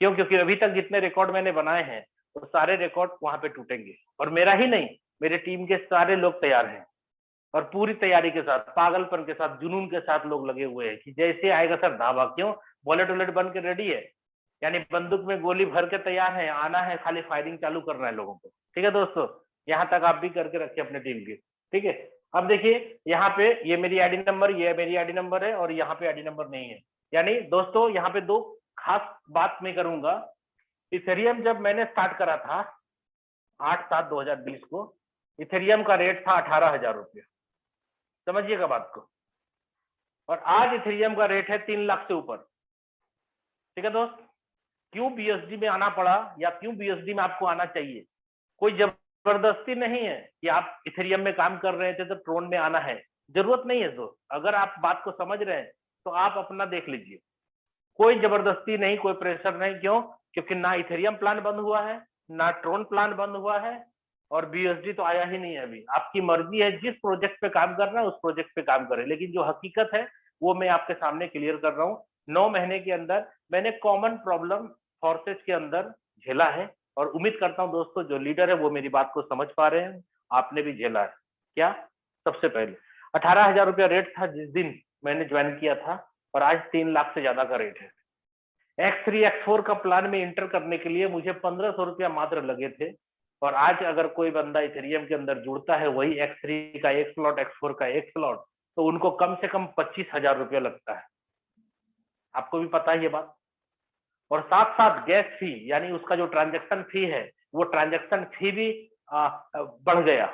क्यों? क्योंकि अभी तक जितने रिकॉर्ड मैंने बनाए हैं वो सारे रिकॉर्ड वहां पे टूटेंगे। और मेरा ही नहीं, मेरे टीम के सारे लोग तैयार हैं और पूरी तैयारी के साथ, पागलपन के साथ, जुनून के साथ लोग लगे हुए हैं कि जैसे आएगा सर धावा। क्यों? वॉलेट वॉलेट बन के रेडी है, यानी बंदूक में गोली भर के तैयार है, आना है, खाली फायरिंग चालू करना है लोगों को। ठीक है दोस्तों, यहाँ तक आप भी करके रखिए अपने टीम की। ठीक है, अब देखिए यहाँ पे ये मेरी आईडी नंबर, ये मेरी आईडी नंबर है और यहाँ पे आईडी नंबर नहीं है। यानी दोस्तों यहाँ पे दो खास बात मैं करूंगा। इथेरियम जब मैंने स्टार्ट करा था 8/7/2020 को, इथेरियम का रेट था 18,000 रुपये। समझिएगा बात को। और आज इथेरियम का रेट है 3 लाख से ऊपर। ठीक है दोस्त, क्यों बीएसडी में आना पड़ा या क्यों बीएसडी में आपको आना चाहिए? कोई जबरदस्ती नहीं है कि आप इथेरियम में काम कर रहे थे तो ट्रोन में आना है, जरूरत नहीं है दोस्त। अगर आप बात को समझ रहे हैं तो आप अपना देख लीजिए, कोई जबरदस्ती नहीं, कोई प्रेशर नहीं। क्यों? क्योंकि ना इथेरियम प्लान बंद हुआ है, ना ट्रोन प्लान बंद हुआ है, और बीएसडी तो आया ही नहीं है अभी। आपकी मर्जी है, जिस प्रोजेक्ट पे काम करना है उस प्रोजेक्ट पे काम करें, लेकिन जो हकीकत है वो मैं आपके सामने क्लियर कर रहा हूँ। 9 महीने के अंदर मैंने कॉमन प्रॉब्लम फोर्सेज के अंदर झेला है, और उम्मीद करता हूँ दोस्तों जो लीडर है वो मेरी बात को समझ पा रहे हैं। आपने भी झेला है क्या? सबसे पहले 18,000 रुपया रेट था जिस दिन मैंने ज्वाइन किया था, और आज 3 लाख से ज्यादा का रेट है। X3 X4 का प्लान में इंटर करने के लिए मुझे 1,500 रुपया मात्र लगे थे, और आज अगर कोई बंदा इथेरियम के अंदर जुड़ता है वही X3 का एक स्लॉट, X4 का एक स्लॉट, तो उनको कम से कम 25,000 रुपया लगता है। आपको भी पता है ये बात। और साथ साथ गैस फी, यानी उसका जो ट्रांजैक्शन फी है, वो ट्रांजैक्शन फी भी बढ़ गया,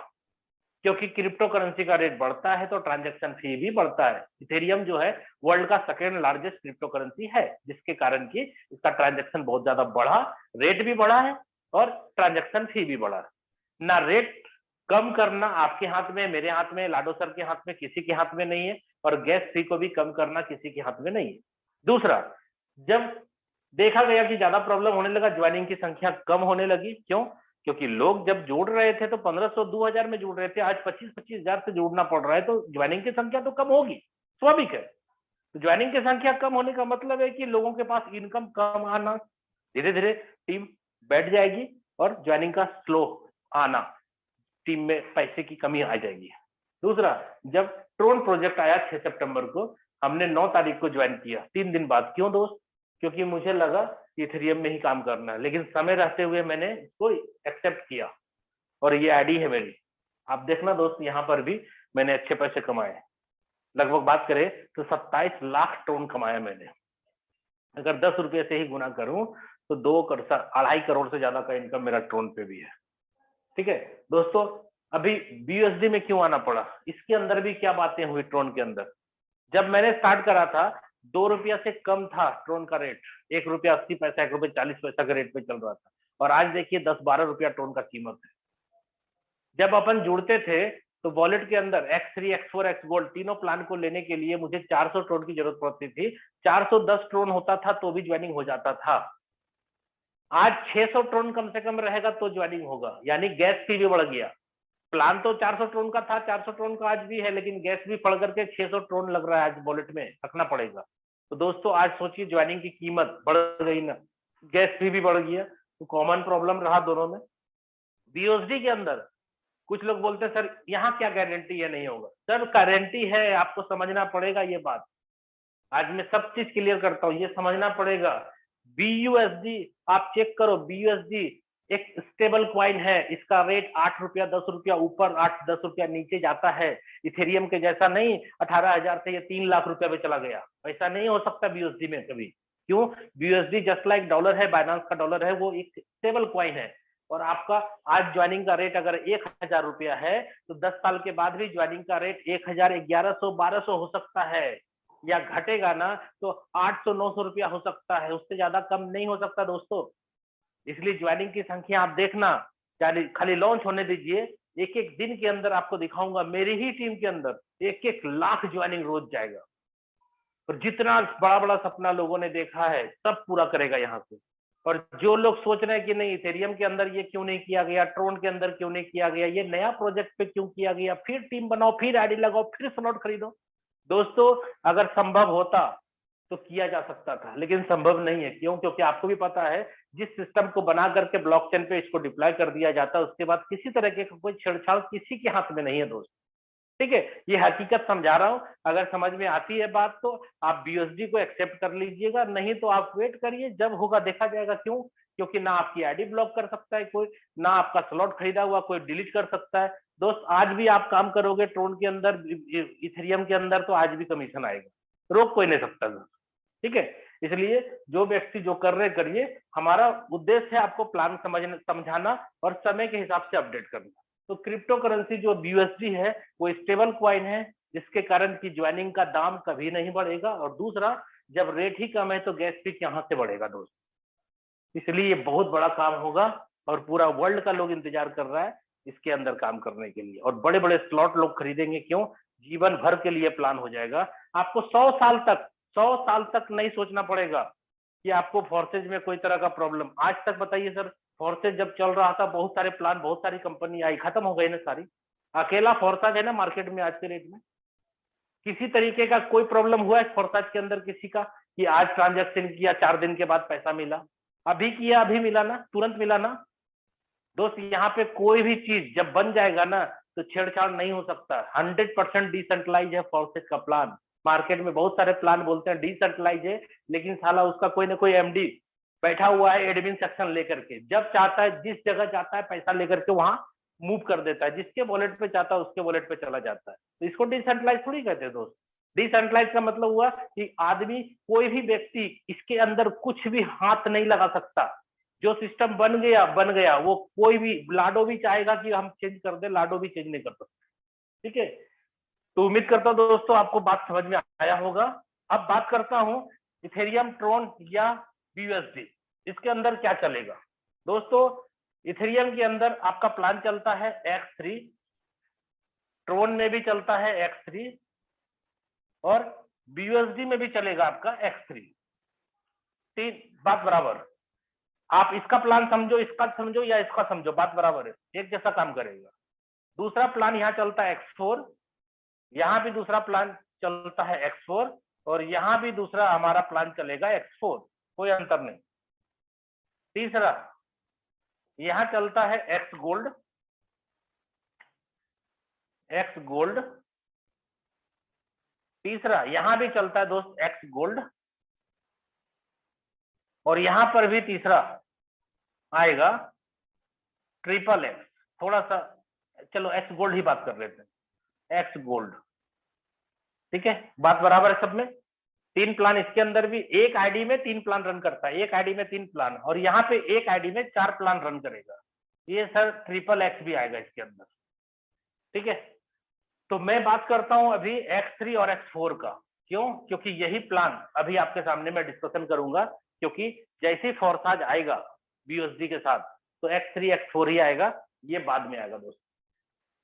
क्योंकि क्रिप्टो करेंसी का रेट बढ़ता है तो ट्रांजैक्शन फी भी बढ़ता है। इथेरियम जो है वर्ल्ड का सेकेंड लार्जेस्ट क्रिप्टो करेंसी है, जिसके कारण की इसका ट्रांजैक्शन बहुत ज्यादा बढ़ा, रेट भी बढ़ा है और ट्रांजैक्शन फी भी बढ़ा है। ना रेट कम करना आपके हाथ में, मेरे हाथ में, लाडो सर के हाथ में, किसी के हाथ में नहीं है, और गैस फी को भी कम करना किसी के हाथ में नहीं है। दूसरा, जब देखा गया कि ज्यादा प्रॉब्लम होने लगा, ज्वाइनिंग की संख्या कम होने लगी। क्यों? क्योंकि लोग जब जुड़ रहे थे तो 1,500 2,000 में जुड़ रहे थे, आज 25,000 से जुड़ना पड़ रहा है, तो ज्वाइनिंग की संख्या तो कम होगी, स्वाभाविक है। तो ज्वाइनिंग की संख्या कम होने का मतलब है कि लोगों के पास इनकम कम आना, धीरे धीरे टीम बैठ जाएगी और ज्वाइनिंग का स्लो आना, टीम में पैसे की कमी आ जाएगी। दूसरा, जब ट्रोन प्रोजेक्ट आया 6 सितंबर को, हमने 9 तारीख को ज्वाइन किया, 3 दिन बाद। क्यों दोस्त? क्योंकि मुझे लगा इथेरियम में ही काम करना है, लेकिन समय रहते हुए मैंने इसको एक्सेप्ट किया, और ये आईडी है मेरी। आप देखना दोस्त, यहाँ पर भी मैंने अच्छे पैसे कमाए, लगभग बात करें तो 27 लाख ट्रोन कमाया मैंने। अगर 10 रुपये से ही गुना करूं तो 2.5 करोड़ से ज्यादा का इनकम मेरा ट्रोन पे भी है। ठीक है दोस्तों, अभी बीयूएसडी में क्यों आना पड़ा, इसके अंदर भी क्या बातें हुई ट्रोन के अंदर। जब मैंने स्टार्ट करा था 2 रुपया से कम था ट्रोन का रेट, 1 रुपया 80 पैसा, 1 रुपया 40 पैसा के रेट पे चल रहा था, और आज देखिए 10-12 रुपया ट्रोन का कीमत है। जब अपन जुड़ते थे तो वॉलेट के अंदर X3 X4 X गोल्ड तीनों प्लान को लेने के लिए मुझे 400 ट्रोन की जरूरत पड़ती थी, 410 ट्रोन होता था तो भी ज्वाइनिंग हो जाता था। आज 600 ट्रोन कम से कम रहेगा तो ज्वाइनिंग होगा, यानी गैस फी भी बढ़ गया। प्लान तो 400 ट्रोन का था, 400 ट्रोन का आज भी है, लेकिन गैस भी बढ़ करके 600 ट्रोन लग रहा है आज वॉलेट में रखना पड़ेगा। तो दोस्तों आज सोचिए, ज्वाइनिंग की कीमत बढ़ गई ना, गैस फी भी बढ़ गया, तो कॉमन प्रॉब्लम रहा दोनों में। बीओएसडी के अंदर कुछ लोग बोलते हैं सर यहाँ क्या गारंटी है नहीं होगा। सर गारंटी है, आपको समझना पड़ेगा ये बात। आज मैं सब चीज क्लियर करता हूँ, ये समझना पड़ेगा। बीयूएसडी आप चेक करो, बीयूएसडी एक स्टेबल क्वाइन है, इसका रेट 8 रुपया 10 रुपया ऊपर, 8-10 रुपया नीचे जाता है। इथेरियम के जैसा नहीं 18,000 से ये 3 लाख रुपया पे चला गया, ऐसा नहीं हो सकता बीयूएसडी में कभी। क्यों? बीयूएसडी जस्ट लाइक डॉलर है, बाइनेंस का डॉलर है, वो एक स्टेबल क्वाइन है। और आपका आज ज्वाइनिंग का रेट अगर 1,000 रुपया है तो 10 साल के बाद भी ज्वाइनिंग का रेट 1,000, 1,100, 1,200 हो सकता है, या घटेगा ना तो 800-900 रुपया हो सकता है, उससे ज्यादा कम नहीं हो सकता दोस्तों। इसलिए ज्वाइनिंग की संख्या आप देखना, खाली लॉन्च होने दीजिए, एक एक दिन के अंदर आपको दिखाऊंगा मेरी ही टीम के अंदर 1-1 लाख ज्वाइनिंग रोज जाएगा। और जितना बड़ा बड़ा सपना लोगों ने देखा है सब पूरा करेगा यहाँ से। और जो लोग सोच रहे हैं कि नहीं इथेरियम के अंदर ये क्यों नहीं किया गया, ट्रोन के अंदर क्यों नहीं किया गया, ये नया प्रोजेक्ट पे क्यों किया गया, फिर टीम बनाओ, फिर आईडी लगाओ, फिर स्लॉट खरीदो। दोस्तों अगर संभव होता तो किया जा सकता था, लेकिन संभव नहीं है। क्यों? क्योंकि आपको भी पता है जिस सिस्टम को बना करके ब्लॉकचेन पे इसको डिप्लॉय कर दिया जाता है, उसके बाद किसी तरह के कोई छेड़छाड़ किसी के हाथ में नहीं है दोस्त। ठीक है, ये हकीकत समझा रहा हूं। अगर समझ में आती है बात तो आप बीएसडी को एक्सेप्ट कर लीजिएगा, नहीं तो आप वेट करिए, जब होगा देखा जाएगा। क्यों? क्योंकि ना आपकी आईडी ब्लॉक कर सकता है कोई, ना आपका स्लॉट खरीदा हुआ कोई डिलीट कर सकता है। दोस्त आज भी आप काम करोगे ट्रोन के अंदर, इथेरियम के अंदर, तो आज भी कमीशन आएगा, रोक कोई नहीं सकता। ठीक है, इसलिए जो व्यक्ति जो कर रहे करिए। हमारा उद्देश्य है आपको प्लान समझाना और समय के हिसाब से अपडेट करना। तो क्रिप्टो करेंसी जो बीयूएसडी है वो स्टेबल क्वाइन है, जिसके कारण की ज्वाइनिंग का दाम कभी नहीं बढ़ेगा। और दूसरा, जब रेट ही कम है तो गैस फी कहां से बढ़ेगा दोस्त। इसलिए ये बहुत बड़ा काम होगा और पूरा वर्ल्ड का लोग इंतजार कर रहा है इसके अंदर काम करने के लिए। और बड़े बड़े स्लॉट लोग खरीदेंगे। क्यों? जीवन भर के लिए प्लान हो जाएगा। आपको 100 साल तक नहीं सोचना पड़ेगा कि आपको फोर्सेज में कोई तरह का प्रॉब्लम। आज तक बताइए सर, फोर्सेज जब चल रहा था बहुत सारे प्लान, बहुत सारी कंपनी आई, खत्म हो गई ना सारी। अकेला फोर्साज है ना मार्केट में आज के रेट में। किसी तरीके का कोई प्रॉब्लम हुआ है फोर्साज के अंदर किसी का कि आज ट्रांजेक्शन किया 4 दिन के बाद पैसा मिला? अभी किया अभी मिला ना, तुरंत मिला ना दोस्त। यहाँ पे कोई भी चीज जब बन जाएगा ना तो छेड़छाड़ नहीं हो सकता। 100% डिसेंट्रलाइज है फोर्सेज का प्लान। मार्केट में बहुत सारे प्लान बोलते हैं डिसेंट्रलाइज है, लेकिन साला उसका कोई ना कोई एमडी बैठा हुआ है एडमिन सेक्शन लेकर के, जब चाहता है जिस जगह चाहता है पैसा लेकर के वहां मूव कर देता है, जिसके वॉलेट पे चाहता है उसके वॉलेट पे चला जाता है। तो इसको डिसेंट्रलाइज थोड़ी कहते हैं दोस्त। डिसेंट्रलाइज का मतलब हुआ कि आदमी, कोई भी व्यक्ति इसके अंदर कुछ भी हाथ नहीं लगा सकता। जो सिस्टम बन गया, वो कोई भी लाडो भी चाहेगा कि हम चेंज कर दे, लाडो भी चेंज नहीं कर सकते। ठीक है, तो उम्मीद करता हूं दोस्तों आपको बात समझ में आया होगा। अब बात करता हूं इथेरियम, ट्रोन या बीयूएसडी, इसके अंदर क्या चलेगा दोस्तों। इथेरियम के अंदर आपका प्लान चलता है X3, ट्रोन में भी चलता है X3 और बीयूएसडी में भी चलेगा आपका X3। तीन बात बराबर। आप इसका प्लान समझो, इसका समझो या इसका समझो, बात बराबर है, एक जैसा काम करेगा। दूसरा प्लान यहाँ चलता है X4, यहाँ भी दूसरा प्लान चलता है X4 और यहाँ भी दूसरा हमारा प्लान चलेगा X4, कोई अंतर नहीं। तीसरा यहाँ चलता है X गोल्ड, तीसरा यहाँ भी चलता है दोस्त X गोल्ड और यहाँ पर भी तीसरा आएगा XXX। थोड़ा सा चलो X गोल्ड ही बात कर लेते हैं, X गोल्ड। ठीक है, बात बराबर है सब में। 3 प्लान इसके अंदर भी, एक आईडी में 3 प्लान रन करता है, एक आईडी में 3 प्लान, और यहाँ पे एक आईडी में 4 प्लान रन करेगा। ये सर XXX भी आएगा इसके अंदर। ठीक है, तो मैं बात करता हूं अभी X3 और X4 का। क्यों? क्योंकि यही प्लान अभी आपके सामने मैं डिस्कशन करूंगा, क्योंकि जैसे ही फोर्साज आएगा बीयूएसडी के साथ तो X3 X4 ही आएगा, ये बाद में आएगा दोस्त।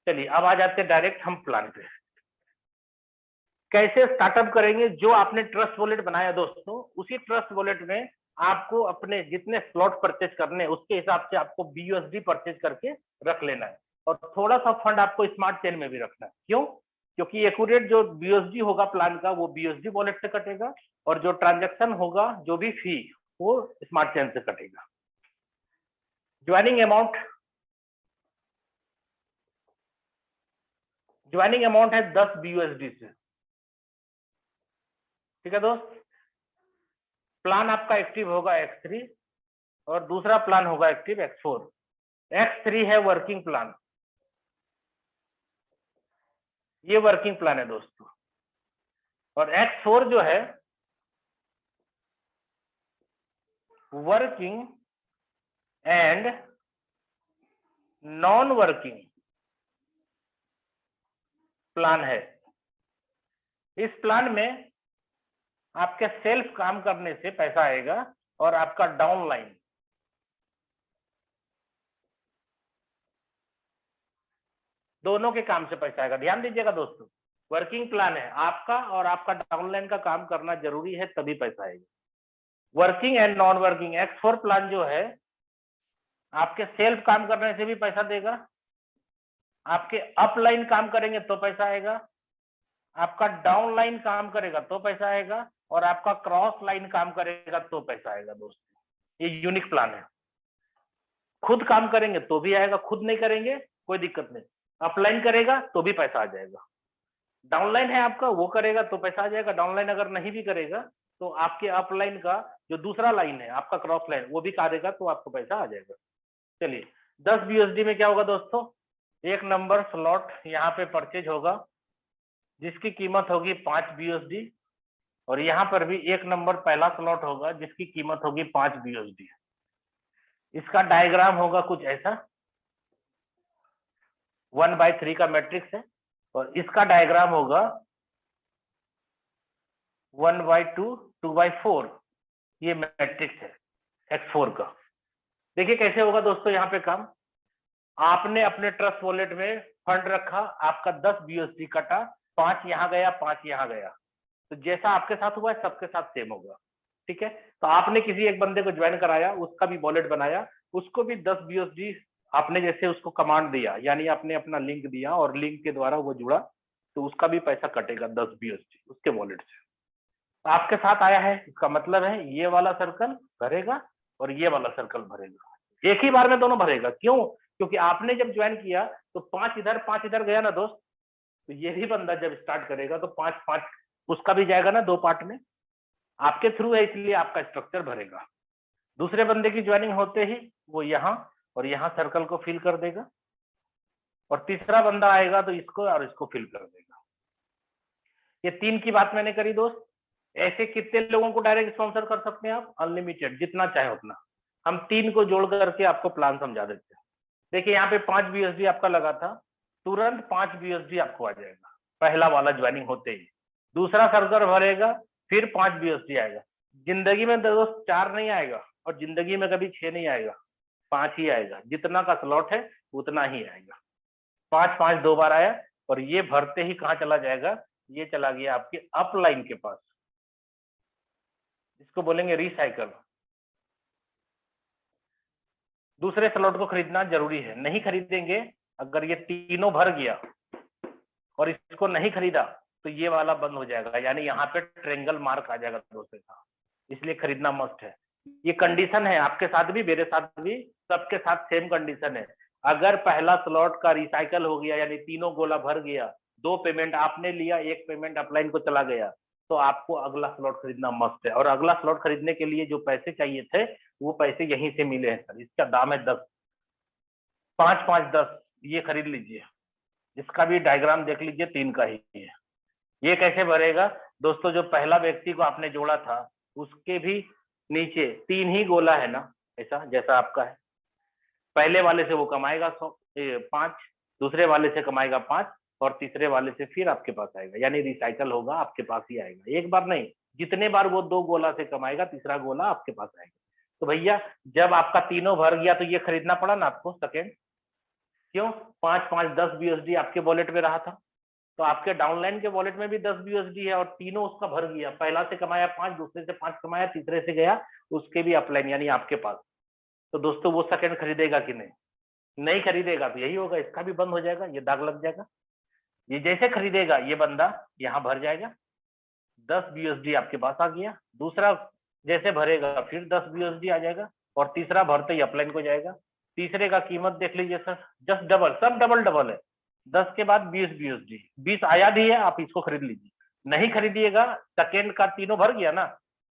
चलिए अब आ जाते हैं डायरेक्ट हम प्लान पे। कैसे स्टार्टअप करेंगे? जो आपने ट्रस्ट वॉलेट बनाया दोस्तों, उसी ट्रस्ट वॉलेट में आपको अपने जितने स्लॉट परचेज करने हैं उसके हिसाब से आपको बीयूएसडी परचेज करके रख लेना है, और थोड़ा सा फंड आपको स्मार्ट चेन में भी रखना है। क्यों? क्योंकि एक्यूरेट जो बीयूएसडी होगा प्लान का वो बीयूएसडी वॉलेट से कटेगा, और जो ट्रांजेक्शन होगा, जो भी फी, वो स्मार्ट चेन से कटेगा। ज्वाइनिंग अमाउंट है 10 बीयूएसडी से। ठीक है दोस्त, प्लान आपका एक्टिव होगा X3 और दूसरा प्लान होगा एक्टिव X4। X3 है वर्किंग प्लान, ये वर्किंग प्लान है दोस्तों, और X4 जो है working and non working plan है। इस प्लान में आपके सेल्फ काम करने से पैसा आएगा और आपका डाउनलाइन दोनों के काम से पैसा आएगा। ध्यान दीजिएगा दोस्तों, वर्किंग प्लान है आपका और आपका डाउनलाइन का काम करना जरूरी है, तभी पैसा आएगा। Working and non working X4 plan जो है आपके सेल्फ काम करने से भी पैसा देगा, आपके अपलाइन काम करेंगे तो पैसा आएगा, आपका डाउनलाइन काम करेगा तो पैसा आएगा, और आपका क्रॉस लाइन काम करेगा तो पैसा आएगा दोस्तों। ये यूनिक प्लान है। खुद काम करेंगे तो भी आएगा, खुद नहीं करेंगे कोई दिक्कत नहीं, अपलाइन करेगा तो भी पैसा आ जाएगा। डाउनलाइन है आपका, वो करेगा तो पैसा आ जाएगा। डाउनलाइन अगर नहीं भी करेगा तो आपके अपलाइन का जो दूसरा लाइन है आपका क्रॉस लाइन, वो भी करेगा तो आपको पैसा आ जाएगा। चलिए 10 BUSD में क्या होगा दोस्तों, एक नंबर स्लॉट यहाँ पे परचेज होगा जिसकी कीमत होगी 5 BUSD, और यहाँ पर भी एक नंबर पहला स्लॉट होगा जिसकी कीमत होगी 5 BUSD। इसका डायग्राम होगा कुछ ऐसा, 1/3 का मैट्रिक्स है, और इसका डायग्राम होगा 1/2, 2/4, ये मैट्रिक्स है X4 का। देखिए कैसे होगा दोस्तों यहाँ पे काम। आपने अपने ट्रस्ट वॉलेट में फंड रखा, आपका 10 BUSD कटा, 5 यहाँ गया, 5 यहाँ गया, तो जैसा आपके साथ हुआ है सबके साथ सेम होगा। ठीक है, तो आपने किसी एक बंदे को ज्वाइन कराया, उसका भी वॉलेट बनाया, उसको भी 10 BUSD आपने जैसे उसको कमांड दिया, यानी आपने अपना लिंक दिया और लिंक के द्वारा वो जुड़ा, तो उसका भी पैसा कटेगा 10 BUSD उसके वॉलेट से। आपके साथ आया है, इसका मतलब है ये वाला सर्कल भरेगा और ये वाला सर्कल भरेगा, एक ही बार में दोनों भरेगा। क्यों? क्योंकि आपने जब ज्वाइन किया तो 5 इधर गया ना दोस्त, तो ये भी बंदा जब स्टार्ट करेगा तो 5 उसका भी जाएगा ना 2 पार्ट में, आपके थ्रू है इसलिए आपका स्ट्रक्चर भरेगा। दूसरे बंदे की ज्वाइनिंग होते ही वो यहाँ और यहाँ सर्कल को फिल कर देगा, और तीसरा बंदा आएगा तो इसको और इसको फिल कर देगा। ये 3 की बात मैंने करी दोस्त। ऐसे कितने लोगों को डायरेक्ट स्पॉन्सर कर सकते हैं आप? अनलिमिटेड, जितना चाहे उतना। हम 3 को जोड़ करके आपको प्लान समझा देते हैं। देखिए यहाँ पे 5 BUSD आपका लगा था, तुरंत 5 BUSD आपको आ जाएगा पहला वाला ज्वाइनिंग होते ही। दूसरा सर्कल भरेगा, फिर 5 BUSD आएगा। जिंदगी में दोस्त 4 नहीं आएगा, और जिंदगी में कभी 6 नहीं आएगा, 5 ही आएगा। जितना का स्लॉट है उतना ही आएगा। 5 2 बार आया, और ये भरते ही कहाँ चला जाएगा, ये चला गया आपके अपलाइन के पास, इसको बोलेंगे रिसाइकल। दूसरे स्लॉट को खरीदना जरूरी है, नहीं खरीदेंगे, अगर ये तीनों भर गया और इसको नहीं खरीदा तो ये वाला बंद हो जाएगा, यानी यहाँ पे ट्रेंगल मार्क आ जाएगा दोस्तों का, इसलिए खरीदना मस्ट है। ये कंडीशन है आपके साथ भी, मेरे साथ भी, सबके साथ सेम कंडीशन है। अगर पहला स्लॉट का रिसाइकल हो गया, यानी तीनों गोला भर गया, 2 पेमेंट आपने लिया, 1 पेमेंट अपलाइन को चला गया, तो आपको अगला स्लॉट खरीदना मस्ट है। और अगला स्लॉट खरीदने के लिए जो पैसे चाहिए थे वो पैसे यहीं से मिले हैं सर। इसका दाम है 10, 5 5 10, ये खरीद लीजिए। इसका भी डायग्राम देख लीजिए, 3 का ही है। ये कैसे भरेगा दोस्तों, जो पहला व्यक्ति को आपने जोड़ा था उसके भी नीचे 3 ही गोला है ना, ऐसा जैसा आपका है। पहले वाले से वो कमाएगा 5, दूसरे वाले से कमाएगा 5, और तीसरे वाले से फिर आपके पास आएगा, यानी रिसाइकल होगा आपके पास ही आएगा। एक बार नहीं, जितने बार वो 2 गोला से कमाएगा, तीसरा गोला आपके पास आएगा। तो भैया जब आपका तीनों भर गया तो ये खरीदना पड़ा ना आपको सेकेंड। क्यों? 5 5 10 BUSD आपके वॉलेट में रहा था, तो आपके डाउनलाइन के वॉलेट में भी 10 BUSD है, और तीनों उसका भर गया। पहला से कमाया 5, दूसरे से 5 कमाया, तीसरे से गया, उसके भी अपलाइन यानी आपके पास। तो दोस्तों वो सेकंड खरीदेगा कि नहीं? नहीं खरीदेगा, तो यही होगा, इसका भी बंद हो जाएगा, ये दाग लग जाएगा। ये जैसे खरीदेगा ये बंदा यहाँ भर जाएगा, 10 BUSD आपके पास आ गया। दूसरा जैसे भरेगा फिर 10 BUSD आ जाएगा, और तीसरा भरते ही अपलाइन को जाएगा। तीसरे का कीमत देख लीजिए सर, जस्ट डबल, सब डबल डबल है। 10 के बाद 20 BUSD, 20 आया भी है, आप इसको खरीद लीजिए। नहीं खरीदिएगा, सेकेंड का तीनों भर गया ना,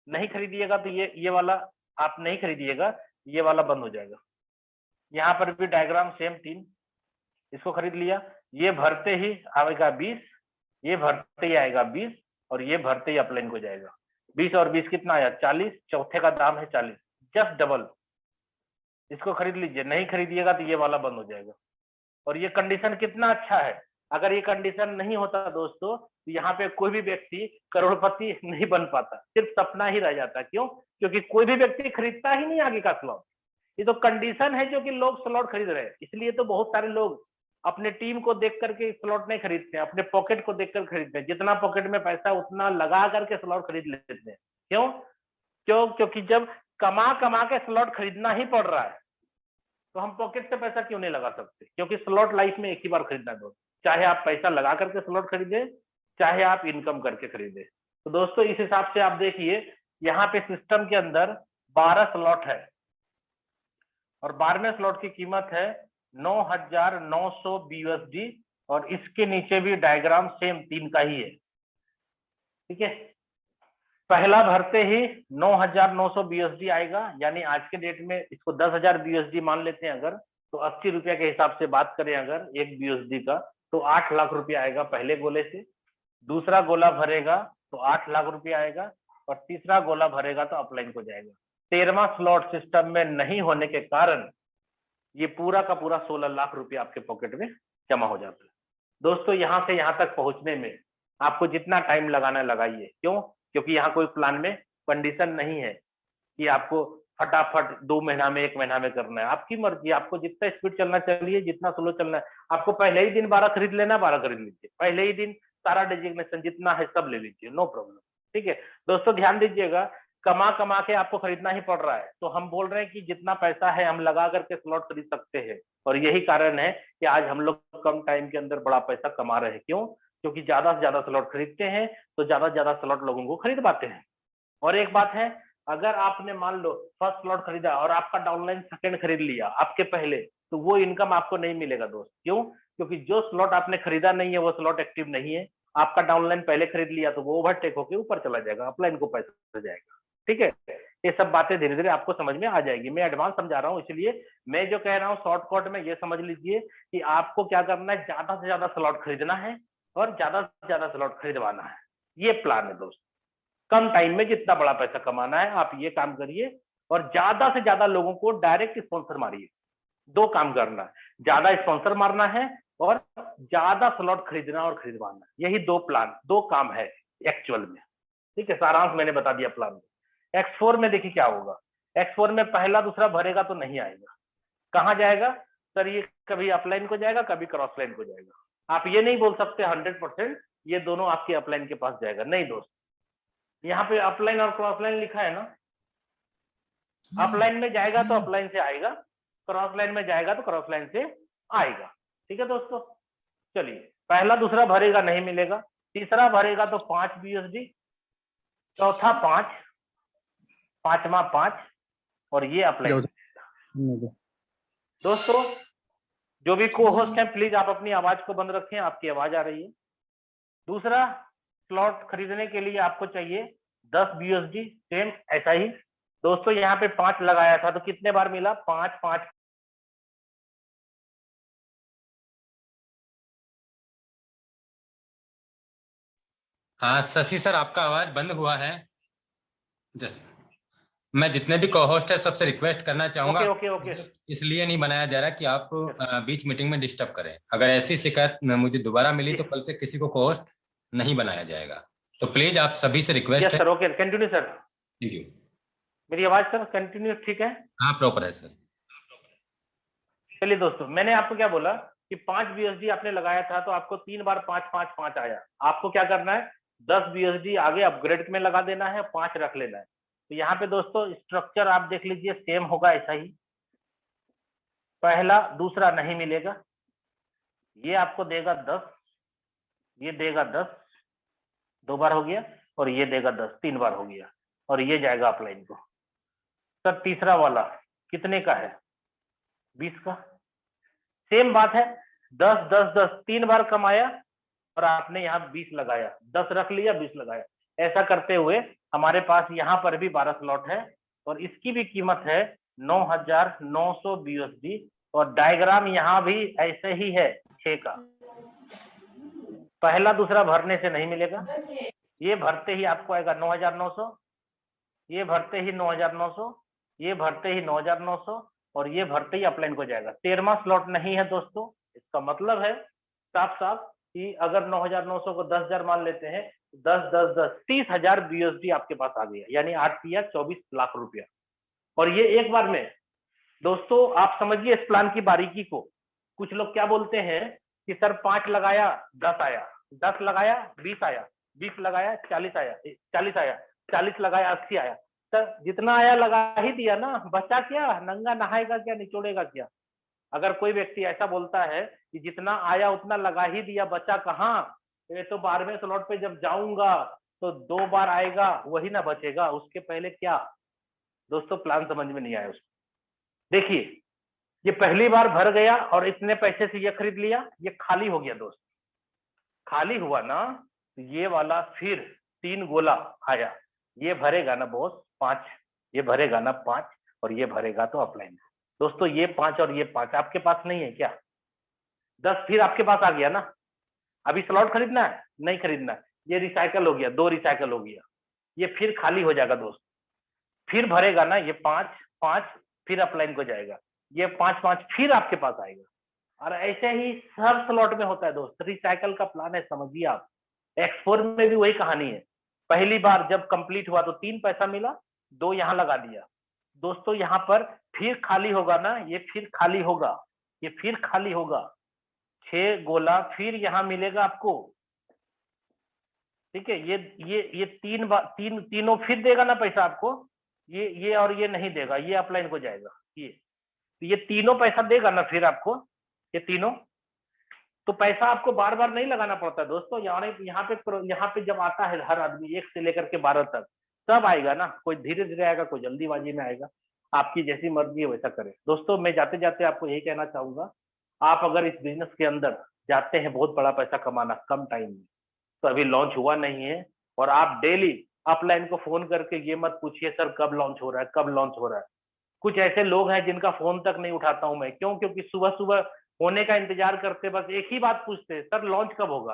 नहीं खरीदिएगा तो ये वाला आप नहीं खरीदिएगा, ये वाला बंद हो जाएगा। यहाँ पर भी डायग्राम सेम 3, इसको खरीद लिया, ये भरते ही आएगा 20, ये भरते ही आएगा 20, और ये भरते ही अपलाइन को जाएगा। 20 और 20 कितना आया? 40, चौथे का दाम है 40, जस्ट डबल। इसको खरीद लीजिए, नहीं खरीदिएगा तो ये वाला बंद हो जाएगा। और ये कंडीशन कितना अच्छा है, अगर ये कंडीशन नहीं होता दोस्तों तो यहाँ पे कोई भी व्यक्ति करोड़पति नहीं बन पाता, सिर्फ सपना ही रह जाता। क्यों? क्योंकि कोई भी व्यक्ति खरीदता ही नहीं आगे का स्लॉट। ये तो कंडीशन है जो कि लोग स्लॉट खरीद रहे हैं, इसलिए तो बहुत सारे लोग अपने टीम को देख करके स्लॉट नहीं खरीदते हैं, अपने पॉकेट को देखकर खरीदते हैं। जितना पॉकेट में पैसा उतना लगा करके स्लॉट खरीद लेते हैं। क्यों? क्योंकि जब कमा कमा के स्लॉट खरीदना ही पड़ रहा है तो हम पॉकेट से पैसा क्यों नहीं लगा सकते? क्योंकि स्लॉट लाइफ में एक ही बार खरीदना है दोस्त, चाहे आप पैसा लगा करके स्लॉट खरीदे, चाहे आप इनकम करके खरीदे। तो दोस्तों इस हिसाब से आप देखिए, यहाँ पे सिस्टम के अंदर 12 स्लॉट है और 12वें स्लॉट की कीमत है 9,900 BUSD और इसके नीचे भी डायग्राम सेम 3 का ही है। ठीक है, पहला भरते ही 9,900 BUSD आएगा, यानी आज के डेट में इसको 10,000 BUSD मान लेते हैं अगर, तो 80 रुपया के हिसाब से बात करें अगर एक BUSD का, तो 8 लाख रुपया आएगा पहले गोले से। दूसरा गोला भरेगा तो 8 लाख रुपया आएगा और तीसरा गोला भरेगा तो अपलाइन को जाएगा। 13वां स्लॉट सिस्टम में नहीं होने के कारण ये पूरा का पूरा 16 लाख रुपया आपके पॉकेट में जमा हो जाता है। दोस्तों यहाँ से यहाँ तक पहुंचने में आपको जितना टाइम लगाना लगाइए, क्यों? क्योंकि यहाँ कोई प्लान में कंडीशन नहीं है कि आपको फटाफट 2 महीना में 1 महीना में करना है। आपकी मर्जी, आपको जितना स्पीड चलना चलिए, जितना स्लो चलना है। आपको पहले ही दिन 12 खरीद लेना, 12 खरीद लीजिए, पहले ही दिन सारा डिजिग्नेशन जितना है सब ले लीजिए, नो प्रॉब्लम। ठीक है दोस्तों, ध्यान दीजिएगा, कमा कमा के आपको खरीदना ही पड़ रहा है, तो हम बोल रहे हैं कि जितना पैसा है हम लगा करके स्लॉट खरीद सकते हैं। और यही कारण है कि आज हम लोग कम टाइम के अंदर बड़ा पैसा कमा रहे हैं। क्यों? क्योंकि ज्यादा से ज्यादा स्लॉट खरीदते हैं तो ज्यादा से ज्यादा स्लॉट लोगों को खरीद पाते हैं। और एक बात है, अगर आपने मान लो फर्स्ट स्लॉट खरीदा और आपका डाउनलाइन सेकंड खरीद लिया आपके पहले, तो वो इनकम आपको नहीं मिलेगा दोस्त। क्यों? क्योंकि जो स्लॉट आपने खरीदा नहीं है वो स्लॉट एक्टिव नहीं है। आपका डाउनलाइन पहले खरीद लिया तो वो ओवरटेक होकर ऊपर चला जाएगा, अपलाइन को पैसा जाएगा। ठीक है, ये सब बातें धीरे धीरे आपको समझ में आ जाएगी। मैं एडवांस समझा रहा हूँ, इसलिए मैं जो कह रहा हूँ शॉर्टकट में ये समझ लीजिए कि आपको क्या करना है, ज्यादा से ज्यादा स्लॉट खरीदना है और ज्यादा से ज्यादा स्लॉट खरीदवाना है। ये प्लान है दोस्त। कम टाइम में जितना बड़ा पैसा कमाना है आप ये काम करिए और ज्यादा से ज्यादा लोगों को डायरेक्ट स्पॉन्सर मारिए। 2 काम करना है, ज्यादा स्पॉन्सर मारना है और ज्यादा स्लॉट खरीदना और खरीदवाना। यही 2 प्लान, 2 काम है एक्चुअल में। ठीक है, सारांश मैंने बता दिया प्लान में। X4 में देखिए क्या होगा। X4 में पहला दूसरा भरेगा तो नहीं आएगा, कहां जाएगा सर? ये कभी अपलाइन को जाएगा, कभी क्रॉस लाइन को जाएगा। आप ये नहीं बोल सकते 100% ये दोनों आपके अपलाइन के पास जाएगा, नहीं दोस्त। यहाँ पे अपलाइन और क्रॉस लाइन लिखा है ना, अपलाइन में जाएगा तो अपलाइन से आएगा, क्रॉस लाइन में जाएगा तो क्रॉस लाइन से आएगा। ठीक है दोस्तों, चलिए पहला दूसरा भरेगा नहीं मिलेगा, तीसरा भरेगा तो 5 BUSD, चौथा 5, पांचवा 5 और ये अपलाइन। दोस्तों जो भी को होस्ट हैं प्लीज आप अपनी आवाज को बंद रखें, आपकी आवाज आ रही है। दूसरा स्लॉट खरीदने के लिए आपको चाहिए 10 BUSD, सेम ऐसा ही। दोस्तों यहाँ पे 5 लगाया था तो कितने बार मिला? 5 5। हाँ शशि सर, आपका आवाज बंद हुआ है। मैं जितने भी को होस्ट है सबसे रिक्वेस्ट करना चाहूंगा। ओके। इसलिए नहीं बनाया जा रहा कि आप बीच मीटिंग में डिस्टर्ब करें। अगर ऐसी शिकायत मुझे दोबारा मिली तो कल से किसी को होस्ट नहीं बनाया जाएगा। तो प्लीज आप सभी से रिक्वेस्ट है। Sir okay, continue sir. Thank you. मेरी आवाज सर कंटिन्यू ठीक है? हाँ प्रॉपर है सर। चलिए दोस्तों, मैंने आपको क्या बोला कि 5 BUSD आपने लगाया था तो आपको 3 बार 5 5 5 आया। आपको क्या करना है, 10 BUSD आगे अपग्रेड में लगा देना है, 5 रख लेना है। तो यहाँ पे दोस्तों स्ट्रक्चर आप देख लीजिए, सेम होगा ऐसा ही। पहला दूसरा नहीं मिलेगा, ये आपको देगा 10, ये देगा 10, 2 बार हो गया, और ये देगा 10, 3 बार हो गया, और ये जाएगा अपलाइन को। सर तीसरा वाला कितने का है? 20 का। सेम बात है, 10 10 10 3 बार कमाया और आपने यहाँ 20 लगाया, 10 रख लिया, 20 लगाया। ऐसा करते हुए हमारे पास यहाँ पर भी 12 स्लॉट है और इसकी भी कीमत है 9,900 BUSD और डायग्राम यहाँ भी ऐसे ही है 6 का। पहला दूसरा भरने से नहीं मिलेगा, ये भरते ही आपको आएगा 9,900, ये भरते ही 9,900, ये भरते ही 9,900 और ये भरते ही अपलाइन को जाएगा। 13वां स्लॉट नहीं है दोस्तों। इसका मतलब है साफ साफ कि अगर 9,900 को 10,000 मान लेते हैं, 10 10 10 30,000 BUSD आपके पास आ गया, यानी 8 तिया 24 लाख रुपया। और ये एक बार में। दोस्तों आप समझिए इस प्लान की बारीकी को। कुछ लोग क्या बोलते हैं कि सर 5 लगाया 10 आया, 10 लगाया 20 आया, 20 लगाया 40 आया, 40 आया, 40 लगाया 80 आया। सर जितना आया लगा ही दिया ना, बचा क्या? नंगा नहाएगा क्या, निचोड़ेगा क्या? अगर कोई व्यक्ति ऐसा बोलता है कि जितना आया उतना लगा ही दिया, बचा कहाँ, ये तो 12वें स्लॉट पे जब जाऊंगा तो 2 बार आएगा वही ना बचेगा, उसके पहले क्या दोस्तों प्लान समझ में नहीं आया उसको। देखिए ये पहली बार भर गया और इतने पैसे से ये खरीद लिया, ये खाली हो गया दोस्त। खाली हुआ ना, तो ये वाला फिर 3 गोला आया, ये भरेगा ना बॉस 5, ये भरेगा ना 5, और ये भरेगा तो अपलाइन। दोस्तों ये 5 और ये 5 आपके पास नहीं है क्या? 10 फिर आपके पास आ गया ना। अभी स्लॉट खरीदना है? नहीं खरीदना है, ये रिसाइकल हो गया, 2 रिसाइकल हो गया, ये फिर खाली हो जाएगा दोस्त। फिर भरेगा ना ये 5 5, फिर अपलाइन को जाएगा, ये 5 5 फिर आपके पास आएगा। और ऐसे ही हर स्लॉट में होता है दोस्त, रिसाइकल का प्लान है, समझिए आप। एक्सपोर में भी वही कहानी है। पहली बार जब कंप्लीट हुआ तो 3 पैसा मिला, 2 यहाँ लगा दिया दोस्तों। यहाँ पर फिर खाली होगा ना, ये फिर खाली होगा, ये फिर खाली होगा, 6 गोला फिर यहाँ मिलेगा आपको। ठीक है, ये 3 बार तीनों फिर देगा ना पैसा आपको, ये और ये नहीं देगा, ये अपलाइन को जाएगा। ये तीनों पैसा देगा ना फिर आपको, ये तीनों। तो पैसा आपको बार बार नहीं लगाना पड़ता दोस्तों। यहाँ पे जब आता है हर आदमी 1 से लेकर के 12 तक, तब आएगा ना। कोई धीरे धीरे आएगा, कोई जल्दीबाजी में आएगा, आपकी जैसी मर्जी है वैसा करे। दोस्तों मैं जाते जाते आपको यही कहना चाहूंगा, आप अगर इस बिजनेस के अंदर जाते हैं बहुत बड़ा पैसा कमाना कम टाइम में, तो अभी लॉन्च हुआ नहीं है, और आप डेली अपलाइन को फोन करके ये मत पूछिए सर कब लॉन्च हो रहा है, कब लॉन्च हो रहा है। कुछ ऐसे लोग हैं जिनका फोन तक नहीं उठाता हूं मैं, क्यों? क्योंकि सुबह सुबह होने का इंतजार करते, बस एक ही बात पूछते, सर लॉन्च कब होगा।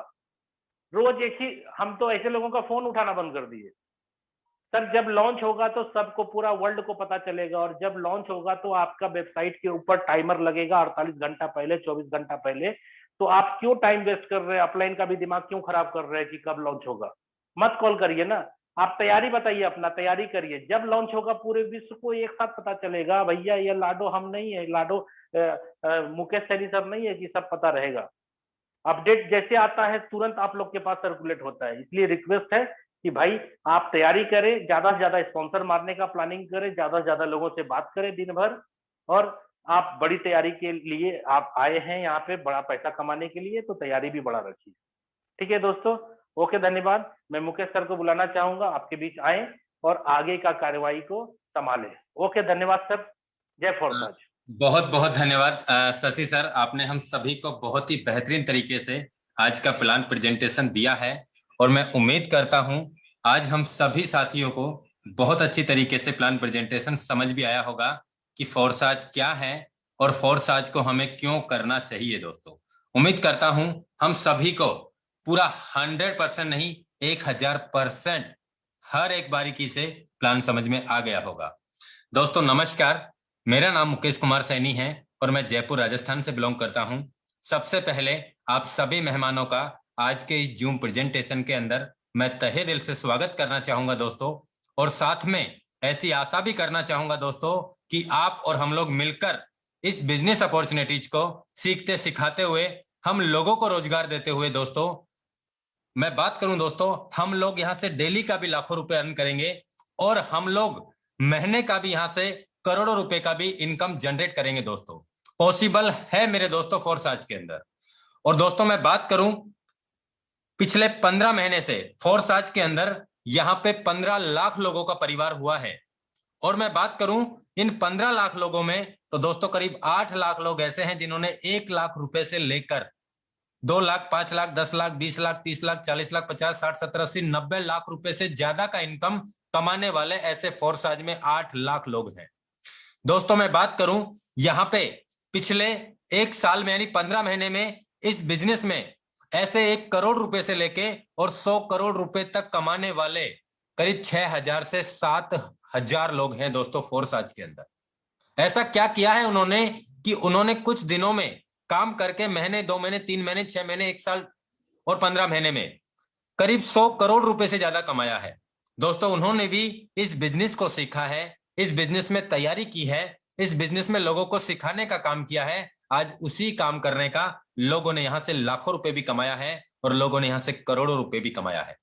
रोज एक ही, हम तो ऐसे लोगों का फोन उठाना बंद कर दिए। सर जब लॉन्च होगा तो सबको, पूरा वर्ल्ड को पता चलेगा, और जब लॉन्च होगा तो आपका वेबसाइट के ऊपर टाइमर लगेगा 48 घंटा पहले, 24 घंटा पहले। तो आप क्यों टाइम वेस्ट कर रहे हैं, अपलाइन का भी दिमाग क्यों खराब कर रहे हैं कि कब लॉन्च होगा। मत कॉल करिए ना, आप तैयारी बताइए, अपना तैयारी करिए। जब लॉन्च होगा पूरे विश्व को एक साथ पता चलेगा, भैया ये लाडो हम नहीं है, लाडो मुकेश सैनी सर नहीं है कि सब पता रहेगा। अपडेट जैसे आता है तुरंत आप लोग के पास सर्कुलेट होता है। इसलिए रिक्वेस्ट है कि भाई आप तैयारी करें, ज्यादा से ज्यादा स्पॉन्सर मारने का प्लानिंग करें, ज्यादा से ज्यादा लोगों से बात करें दिन भर, और आप बड़ी तैयारी के लिए आप आए हैं यहाँ पे बड़ा पैसा कमाने के लिए, तो तैयारी भी बड़ा रखिए। ठीक है दोस्तों, ओके धन्यवाद। मैं मुकेश सर को बुलाना चाहूंगा, आपके बीच आए और आगे का कार्यवाही को संभाले। ओके धन्यवाद सर, जय फोर्साज। बहुत बहुत धन्यवाद शशि सर, आपने हम सभी को बहुत ही बेहतरीन तरीके से आज का प्लान प्रेजेंटेशन दिया है, और मैं उम्मीद करता हूं आज हम सभी साथियों को बहुत अच्छी तरीके से प्लान प्रेजेंटेशन समझ भी आया होगा कि फोर्साज क्या है और फोर्साज को हमें क्यों करना चाहिए। दोस्तों उम्मीद करता हूं हम सभी को पूरा 100% नहीं 1000% हर एक बारीकी से प्लान समझ में आ गया होगा। दोस्तों नमस्कार, मेरा नाम मुकेश कुमार सैनी है और मैं जयपुर राजस्थान से बिलोंग करता हूं। सबसे पहले आप सभी मेहमानों का आज के इस जूम प्रेजेंटेशन के अंदर मैं तहे दिल से स्वागत करना चाहूंगा दोस्तों, और साथ में ऐसी आशा भी करना चाहूंगा दोस्तों कि आप और हम लोग मिलकर इस बिजनेस अपॉर्चुनिटीज को सीखते सिखाते हुए हम लोगों को रोजगार देते हुए, दोस्तों मैं बात करूं दोस्तों, हम लोग यहाँ से डेली का भी लाखों रुपए अर्न करेंगे, और हम लोग महीने का भी यहाँ से करोड़ों रुपए का भी इनकम जनरेट करेंगे। दोस्तों पॉसिबल है मेरे दोस्तों फोर्साज के अंदर। और दोस्तों मैं बात करूं पिछले 15 महीने से फोर्साज के अंदर यहाँ पे 15 लाख लोगों का परिवार हुआ है, और मैं बात करूं इन 15 लाख लोगों में तो दोस्तों करीब 8 लाख लोग ऐसे हैं जिन्होंने 1 लाख रुपए से लेकर 2 लाख, 5 लाख, 10 लाख, 20 लाख, 30 लाख, 40 लाख, 50, 60, 70, 80, 90 लाख रुपए से ज्यादा का इनकम कमाने वाले ऐसे फोर्साज में 8 लाख लोग हैं। दोस्तों मैं बात करूं यहाँ पे पिछले 1 साल में यानी 15 महीने में इस बिजनेस में ऐसे 1 करोड़ रुपए से लेके और 100 करोड़ रुपए तक कमाने वाले करीब 6000 से 7000 लोग हैं दोस्तों फोर्साज के अंदर। ऐसा क्या किया है उन्होंने कि उन्होंने कुछ दिनों में काम करके महीने, 2 महीने, 3 महीने, 6 महीने, 1 साल और 15 महीने में करीब 100 करोड़ रुपए से ज्यादा कमाया है। दोस्तों उन्होंने भी इस बिजनेस को सीखा है, इस बिजनेस में तैयारी की है, इस बिजनेस में लोगों को सिखाने का काम किया है। आज उसी काम करने का लोगों ने यहां से लाखों रुपए भी कमाया है और लोगों ने यहां से करोड़ों रुपए भी कमाया है।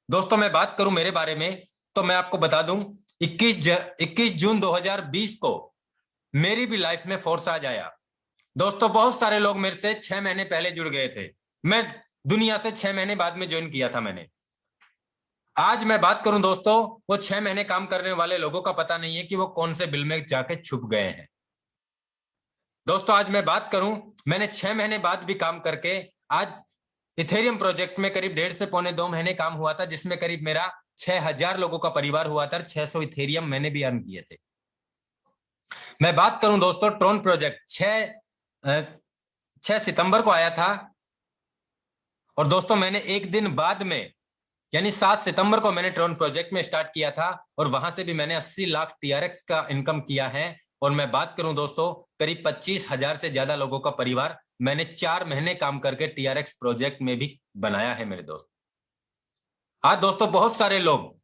दोस्तों मैं बात करूं मेरे बारे में तो मैं आपको बता दूं 21 जून 2020 को मेरी भी लाइफ में फोर्साज आया। दोस्तों बहुत सारे लोग मेरे से 6 महीने पहले जुड़ गए थे, मैं दुनिया से 6 महीने बाद में ज्वाइन किया था मैंने। आज मैं बात करूं दोस्तों, वो 6 महीने काम करने वाले लोगों का पता नहीं है कि वो कौन से बिल में जाके छुप गए हैं। दोस्तों आज मैं बात करूं, मैंने 6 महीने बाद भी काम करके आज इथेरियम प्रोजेक्ट में करीब 1.5 से 2 महीने काम हुआ था, जिसमें करीब मेरा 6,000 लोगों का परिवार हुआ था। 600 इथेरियम मैंने भी अर्न किए थे। मैं बात करूं दोस्तों, ट्रोन प्रोजेक्ट 6 सितंबर को आया था, और दोस्तों मैंने एक दिन बाद में यानी 7 सितंबर को मैंने ट्रोन प्रोजेक्ट में स्टार्ट किया था, और वहां से भी मैंने 80 लाख टीआरएक्स का इनकम किया है। और मैं बात करूं दोस्तों, करीब 25,000 से ज्यादा लोगों का परिवार मैंने 4 महीने काम करके टीआरएक्स प्रोजेक्ट में भी बनाया है मेरे दोस्त। आज दोस्तों बहुत सारे लोग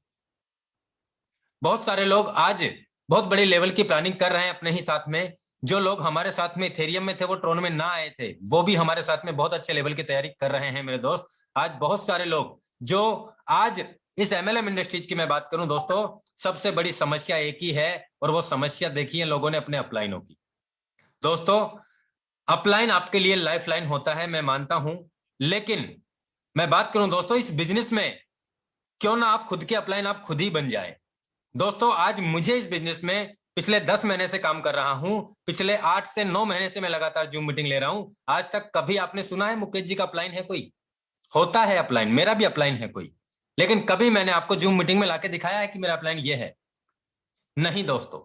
आज बहुत बड़ी लेवल की प्लानिंग कर रहे हैं अपने ही साथ में। जो लोग हमारे साथ में इथेरियम में थे, वो ट्रोन में ना आए थे, वो भी हमारे साथ में बहुत अच्छे लेवल की तैयारी कर रहे हैं मेरे दोस्त। आज बहुत सारे लोग जो आज इस एमएलएम इंडस्ट्रीज की मैं बात करूं दोस्तों, सबसे बड़ी समस्या एक ही है, और वो समस्या देखी है लोगों ने अपने अपलाइनों की। दोस्तों अपलाइन आपके लिए लाइफ लाइन होता है, मैं मानता हूं, लेकिन मैं बात करूं दोस्तों, इस बिजनेस में क्यों ना आप खुद के अपलाइन आप खुद ही बन जाए। दोस्तों आज मुझे इस बिजनेस में पिछले 10 महीने से काम कर रहा हूं, पिछले 8 से 9 महीने से मैं लगातार जूम मीटिंग ले रहा हूं। आज तक कभी आपने सुना है मुकेश जी का अपलाइन है कोई? होता है अपलाइन, मेरा भी अपलाइन है कोई, लेकिन कभी मैंने आपको जूम मीटिंग में लाके दिखाया है कि मेरा अपलाइन ये है? नहीं दोस्तों।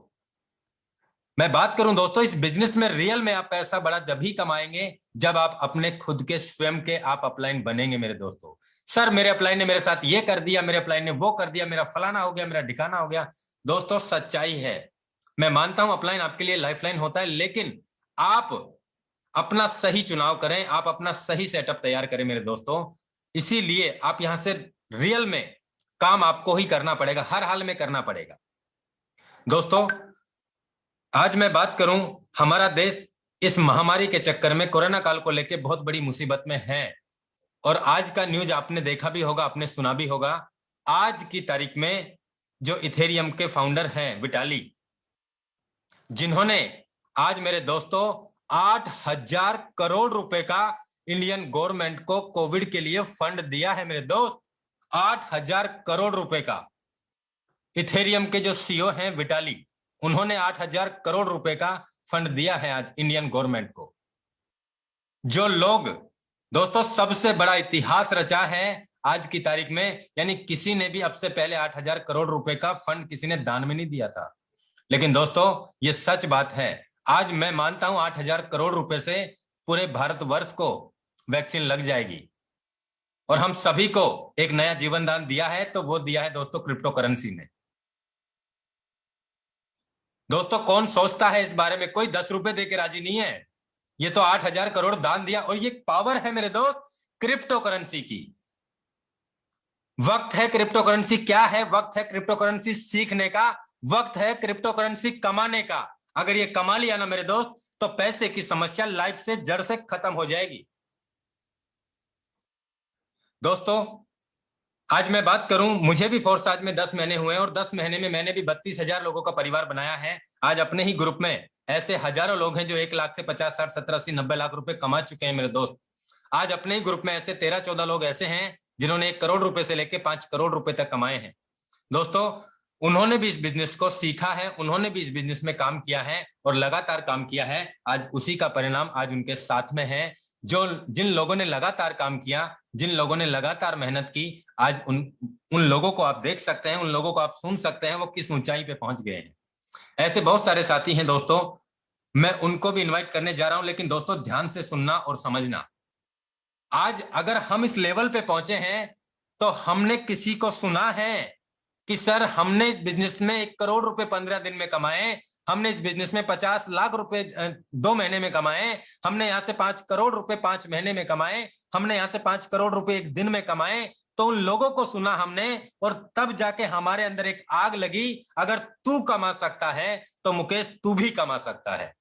मैं बात करूं दोस्तों, इस बिजनेस में रियल में आप पैसा बड़ा जब ही कमाएंगे जब आप अपने खुद के स्वयं के आप अपलाइन बनेंगे मेरे दोस्तों। सर मेरे अपलाइन ने मेरे साथ ये कर दिया, मेरे अपलाइन ने वो कर दिया, मेरा फलाना हो गया, मेरा ढिकाना हो गया। दोस्तों सच्चाई है, मैं मानता हूं अपलाइन आपके लिए लाइफलाइन होता है, लेकिन आप अपना सही चुनाव करें, आप अपना सही सेटअप तैयार करें मेरे दोस्तों। इसीलिए आप यहां से रियल में काम आपको ही करना पड़ेगा, हर हाल में करना पड़ेगा। दोस्तों आज मैं बात करूं, हमारा देश इस महामारी के चक्कर में कोरोना काल को लेकर बहुत बड़ी मुसीबत में है, और आज का न्यूज आपने देखा भी होगा, आपने सुना भी होगा। आज की तारीख में जो इथेरियम के फाउंडर हैं विटाली, जिन्होंने आज मेरे दोस्तों 8,000 करोड़ रुपए का इंडियन गवर्नमेंट को कोविड के लिए फंड दिया है मेरे दोस्त। 8,000 करोड़ रुपए का इथेरियम के जो सीईओ हैं विटाली, उन्होंने 8,000 करोड़ रुपए का फंड दिया है आज इंडियन गवर्नमेंट को। जो लोग दोस्तों सबसे बड़ा इतिहास रचा है आज की तारीख में, यानी किसी ने भी अब से पहले 8,000 करोड़ रुपए का फंड किसी ने दान में नहीं दिया था। लेकिन दोस्तों ये सच बात है, आज मैं मानता हूं 8,000 करोड़ रुपए से पूरे भारतवर्ष को वैक्सीन लग जाएगी, और हम सभी को एक नया जीवन दान दिया है, तो वो दिया है दोस्तों क्रिप्टो करेंसी ने। दोस्तों कौन सोचता है इस बारे में? कोई 10 रुपए देके राजी नहीं है। ये तो 8,000 करोड़ दान दिया, और ये पावर है मेरे दोस्त क्रिप्टो करेंसी की। वक्त है क्रिप्टो करेंसी क्या है, वक्त है क्रिप्टो करेंसी सीखने का, वक्त है क्रिप्टो करेंसी कमाने का। अगर ये कमा लिया ना मेरे दोस्त, तो पैसे की समस्या लाइफ से जड़ से खत्म हो जाएगी। दोस्तों आज मैं बात करूं, मुझे भी फोर्स आज में 10 महीने हुए हैं, और 10 महीने में मैंने भी 32,000 लोगों का परिवार बनाया है। आज अपने ही ग्रुप में ऐसे हजारों लोग हैं जो 1 लाख से 50, 60, 70, 80, 90 लाख रुपए कमा चुके हैं मेरे दोस्त। आज अपने ही ग्रुप में ऐसे 13-14 लोग ऐसे हैं जिन्होंने 1 करोड़ रुपए से लेकर 5 करोड़ रुपए तक कमाए हैं। दोस्तों उन्होंने भी इस बिजनेस को सीखा है, उन्होंने भी इस बिजनेस में काम किया है, और लगातार काम किया है। आज उसी का परिणाम आज उनके साथ में है। जो जिन लोगों ने लगातार काम किया, जिन लोगों ने लगातार मेहनत की, आज उन लोगों को आप देख सकते हैं, उन लोगों को आप सुन सकते हैं वो किस ऊंचाई पे पहुंच गए हैं। ऐसे बहुत सारे साथी हैं दोस्तों, मैं उनको भी इनवाइट करने जा रहा हूं, लेकिन दोस्तों ध्यान से सुनना और समझना। आज अगर हम इस लेवल पे पहुंचे हैं, तो हमने किसी को सुना है कि सर हमने इस बिजनेस में 1 करोड़ रुपए 15 दिन में कमाए, हमने इस बिजनेस में 50 लाख रुपए 2 महीने में कमाए, हमने यहाँ से 5 करोड़ रुपए 5 महीने में कमाए, हमने यहाँ से 5 करोड़ रुपए 1 दिन में कमाए। तो उन लोगों को सुना हमने, और तब जाके हमारे अंदर एक आग लगी, अगर तू कमा सकता है तो मुकेश तू भी कमा सकता है।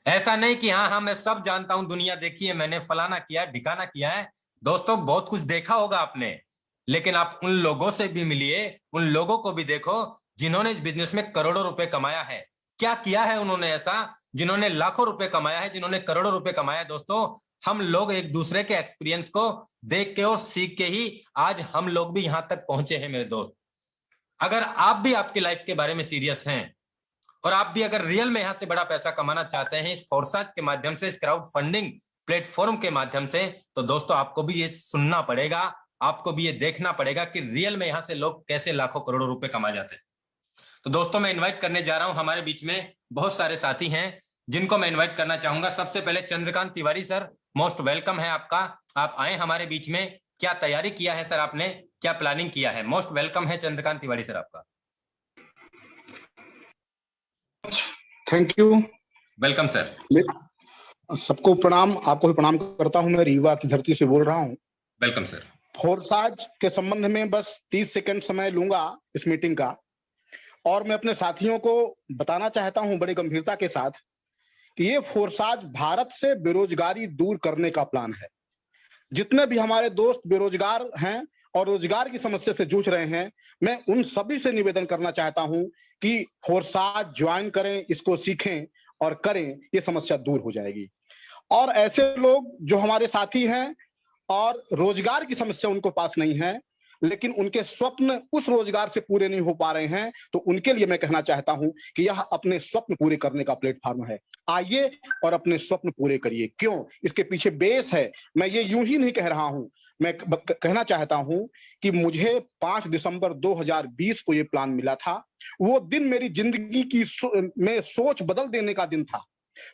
ऐसा नहीं कि हाँ मैं सब जानता हूं, दुनिया देखी है, मैंने फलाना किया, ढिकाना किया है। दोस्तों बहुत कुछ देखा होगा आपने, लेकिन आप उन लोगों से भी मिलिए, उन लोगों को भी देखो जिन्होंने इस बिजनेस में करोड़ों रुपए कमाया है। क्या किया है उन्होंने ऐसा? जिन्होंने लाखों रुपए कमाया है, जिन्होंने करोड़ों रुपए कमाया है दोस्तों, हम लोग एक दूसरे के एक्सपीरियंस को देख के और सीख के ही आज हम लोग भी यहां तक पहुंचे हैं मेरे दोस्त। अगर आप भी आपकी लाइफ के बारे में सीरियस हैं और आप भी अगर रियल में यहां से बड़ा पैसा कमाना चाहते हैं इस फोरसाज के माध्यम से, इस क्राउड फंडिंग प्लेटफॉर्म के माध्यम से, तो दोस्तों आपको भी ये सुनना पड़ेगा, आपको भी ये देखना पड़ेगा कि रियल में यहां से लोग कैसे लाखों करोड़ों रुपए कमा जाते हैं। तो दोस्तों मैं इन्वाइट करने जा रहा हूं, हमारे बीच में बहुत सारे साथी हैं जिनको मैं इन्वाइट करना चाहूंगा। सबसे पहले Chandrakant Tiwari sir, most welcome है आपका, आप आए हमारे बीच में। क्या तैयारी किया है सर आपने, क्या प्लानिंग किया है? मोस्ट वेलकम है चंद्रकांत तिवारी सर आपका। Thank you, welcome sir. सबको प्रणाम, आपको भी प्रणाम करता हूं। मैं रीवा की धरती से बोल रहा हूं। Welcome sir. फोरसाज के संबंध में बस 30 सेकंड समय लूंगा इस मीटिंग का, और मैं अपने साथियों को बताना चाहता हूं बड़ी गंभीरता के साथ कि ये फोरसाज भारत से बेरोजगारी दूर करने का प्लान है। जितने भी हमारे दोस्त बेरोजगार हैं और रोजगार की समस्या से जूझ रहे हैं, मैं उन सभी से निवेदन करना चाहता हूं कि फोरसाज ज्वाइन करें, इसको सीखें और करें, ये समस्या दूर हो जाएगी। और ऐसे लोग जो हमारे साथी हैं और रोजगार की समस्या उनको पास नहीं है, लेकिन उनके स्वप्न उस रोजगार से पूरे नहीं हो पा रहे हैं, तो उनके लिए मैं कहना चाहता हूं कि यह अपने स्वप्न पूरे करने का प्लेटफॉर्म है। आइए और अपने स्वप्न पूरे करिए। क्यों? इसके पीछे बेस है। मैं ये यूं ही नहीं कह रहा हूं, मैं कहना चाहता हूं कि मुझे 5 दिसंबर 2020 को ये प्लान मिला था। वो दिन मेरी जिंदगी की में सोच बदल देने का दिन था।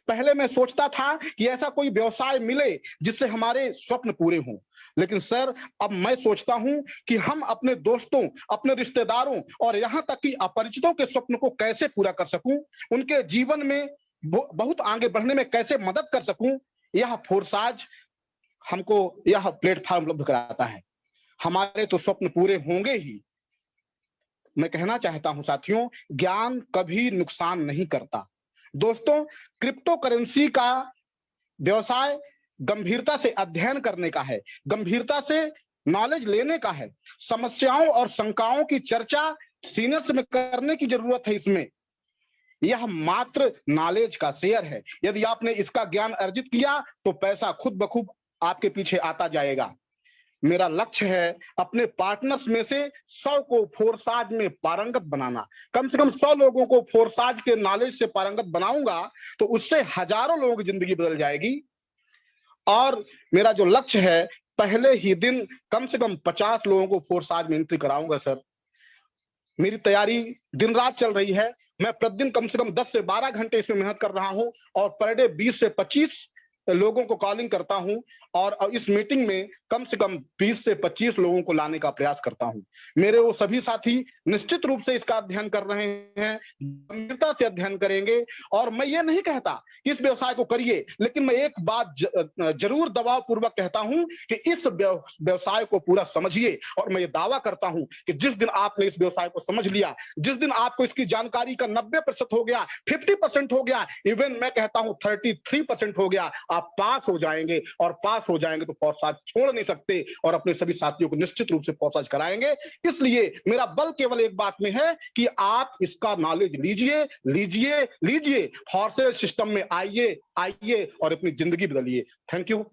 पहले मैं सोचता था कि ऐसा कोई व्यवसाय मिले जिससे हमारे स्वप्न पूरे हों, लेकिन सर अब मैं सोचता हूं कि हम अपने दोस्तों, अपने रिश्तेदारों और यहां तक कि अपरिचितों के स्वप्न को कैसे पूरा कर सकूं, उनके जीवन में बहुत आगे बढ़ने में कैसे मदद कर सकूं, यह फोरसाज हमको यह प्लेटफॉर्म उपलब्ध कराता है। हमारे तो स्वप्न पूरे होंगे ही। मैं कहना चाहता हूं साथियों, ज्ञान कभी नुकसान नहीं करता। दोस्तों, क्रिप्टो करेंसी का व्यवसाय गंभीरता से अध्ययन करने का है, गंभीरता से नॉलेज लेने का है। समस्याओं और शंकाओं की चर्चा सीनियर्स में करने की जरूरत है। इसमें यह मात्र नॉलेज का शेयर है। यदि आपने इसका ज्ञान अर्जित किया तो पैसा खुद ब खुद आपके पीछे आता जाएगा। मेरा लक्ष्य है अपने पार्टनर्स में से 100 को फोरसाज में पारंगत बनाना। कम से कम 100 लोगों को फोरसाज के नॉलेज से पारंगत बनाऊंगा तो उससे हजारों लोगों की जिंदगी बदल जाएगी। और मेरा जो लक्ष्य है, पहले ही दिन कम से कम 50 लोगों को फोरसाज में एंट्री कराऊंगा सर। मेरी तैयारी दिन रात चल रही है। मैं प्रतिदिन कम से कम 10 से 12 घंटे इसमें मेहनत कर रहा हूं और पर डे 20 से 25 लोगों को कॉलिंग करता हूं और इस मीटिंग में कम से कम 20 से 25 लोगों को लाने का प्रयास करता हूं। मेरे वो सभी साथी निश्चित रूप से इसका अध्ययन कर रहे हैं, गंभीरता से अध्ययन करेंगे। और मैं ये नहीं कहता कि इस व्यवसाय को करिए, लेकिन मैं एक बात जरूर दबाव पूर्वक कहता हूं कि इस व्यवसाय को पूरा समझिए। और मैं ये दावा करता हूं कि जिस दिन आपने इस व्यवसाय को समझ लिया, जिस दिन आपको इसकी जानकारी का 90% हो गया, 50% हो गया, इवन मैं कहता हूं 33% हो गया, आप पास हो जाएंगे। और पास हो जाएंगे तो फोरसाज छोड़ नहीं सकते और अपने सभी साथियों को निश्चित रूप से फोरसाज कराएंगे। इसलिए मेरा बल केवल एक बात में है कि आप इसका नॉलेज लीजिए, लीजिए, लीजिए। फोरसाज सिस्टम में आइए, आइए और अपनी जिंदगी बदलिए। Thank you.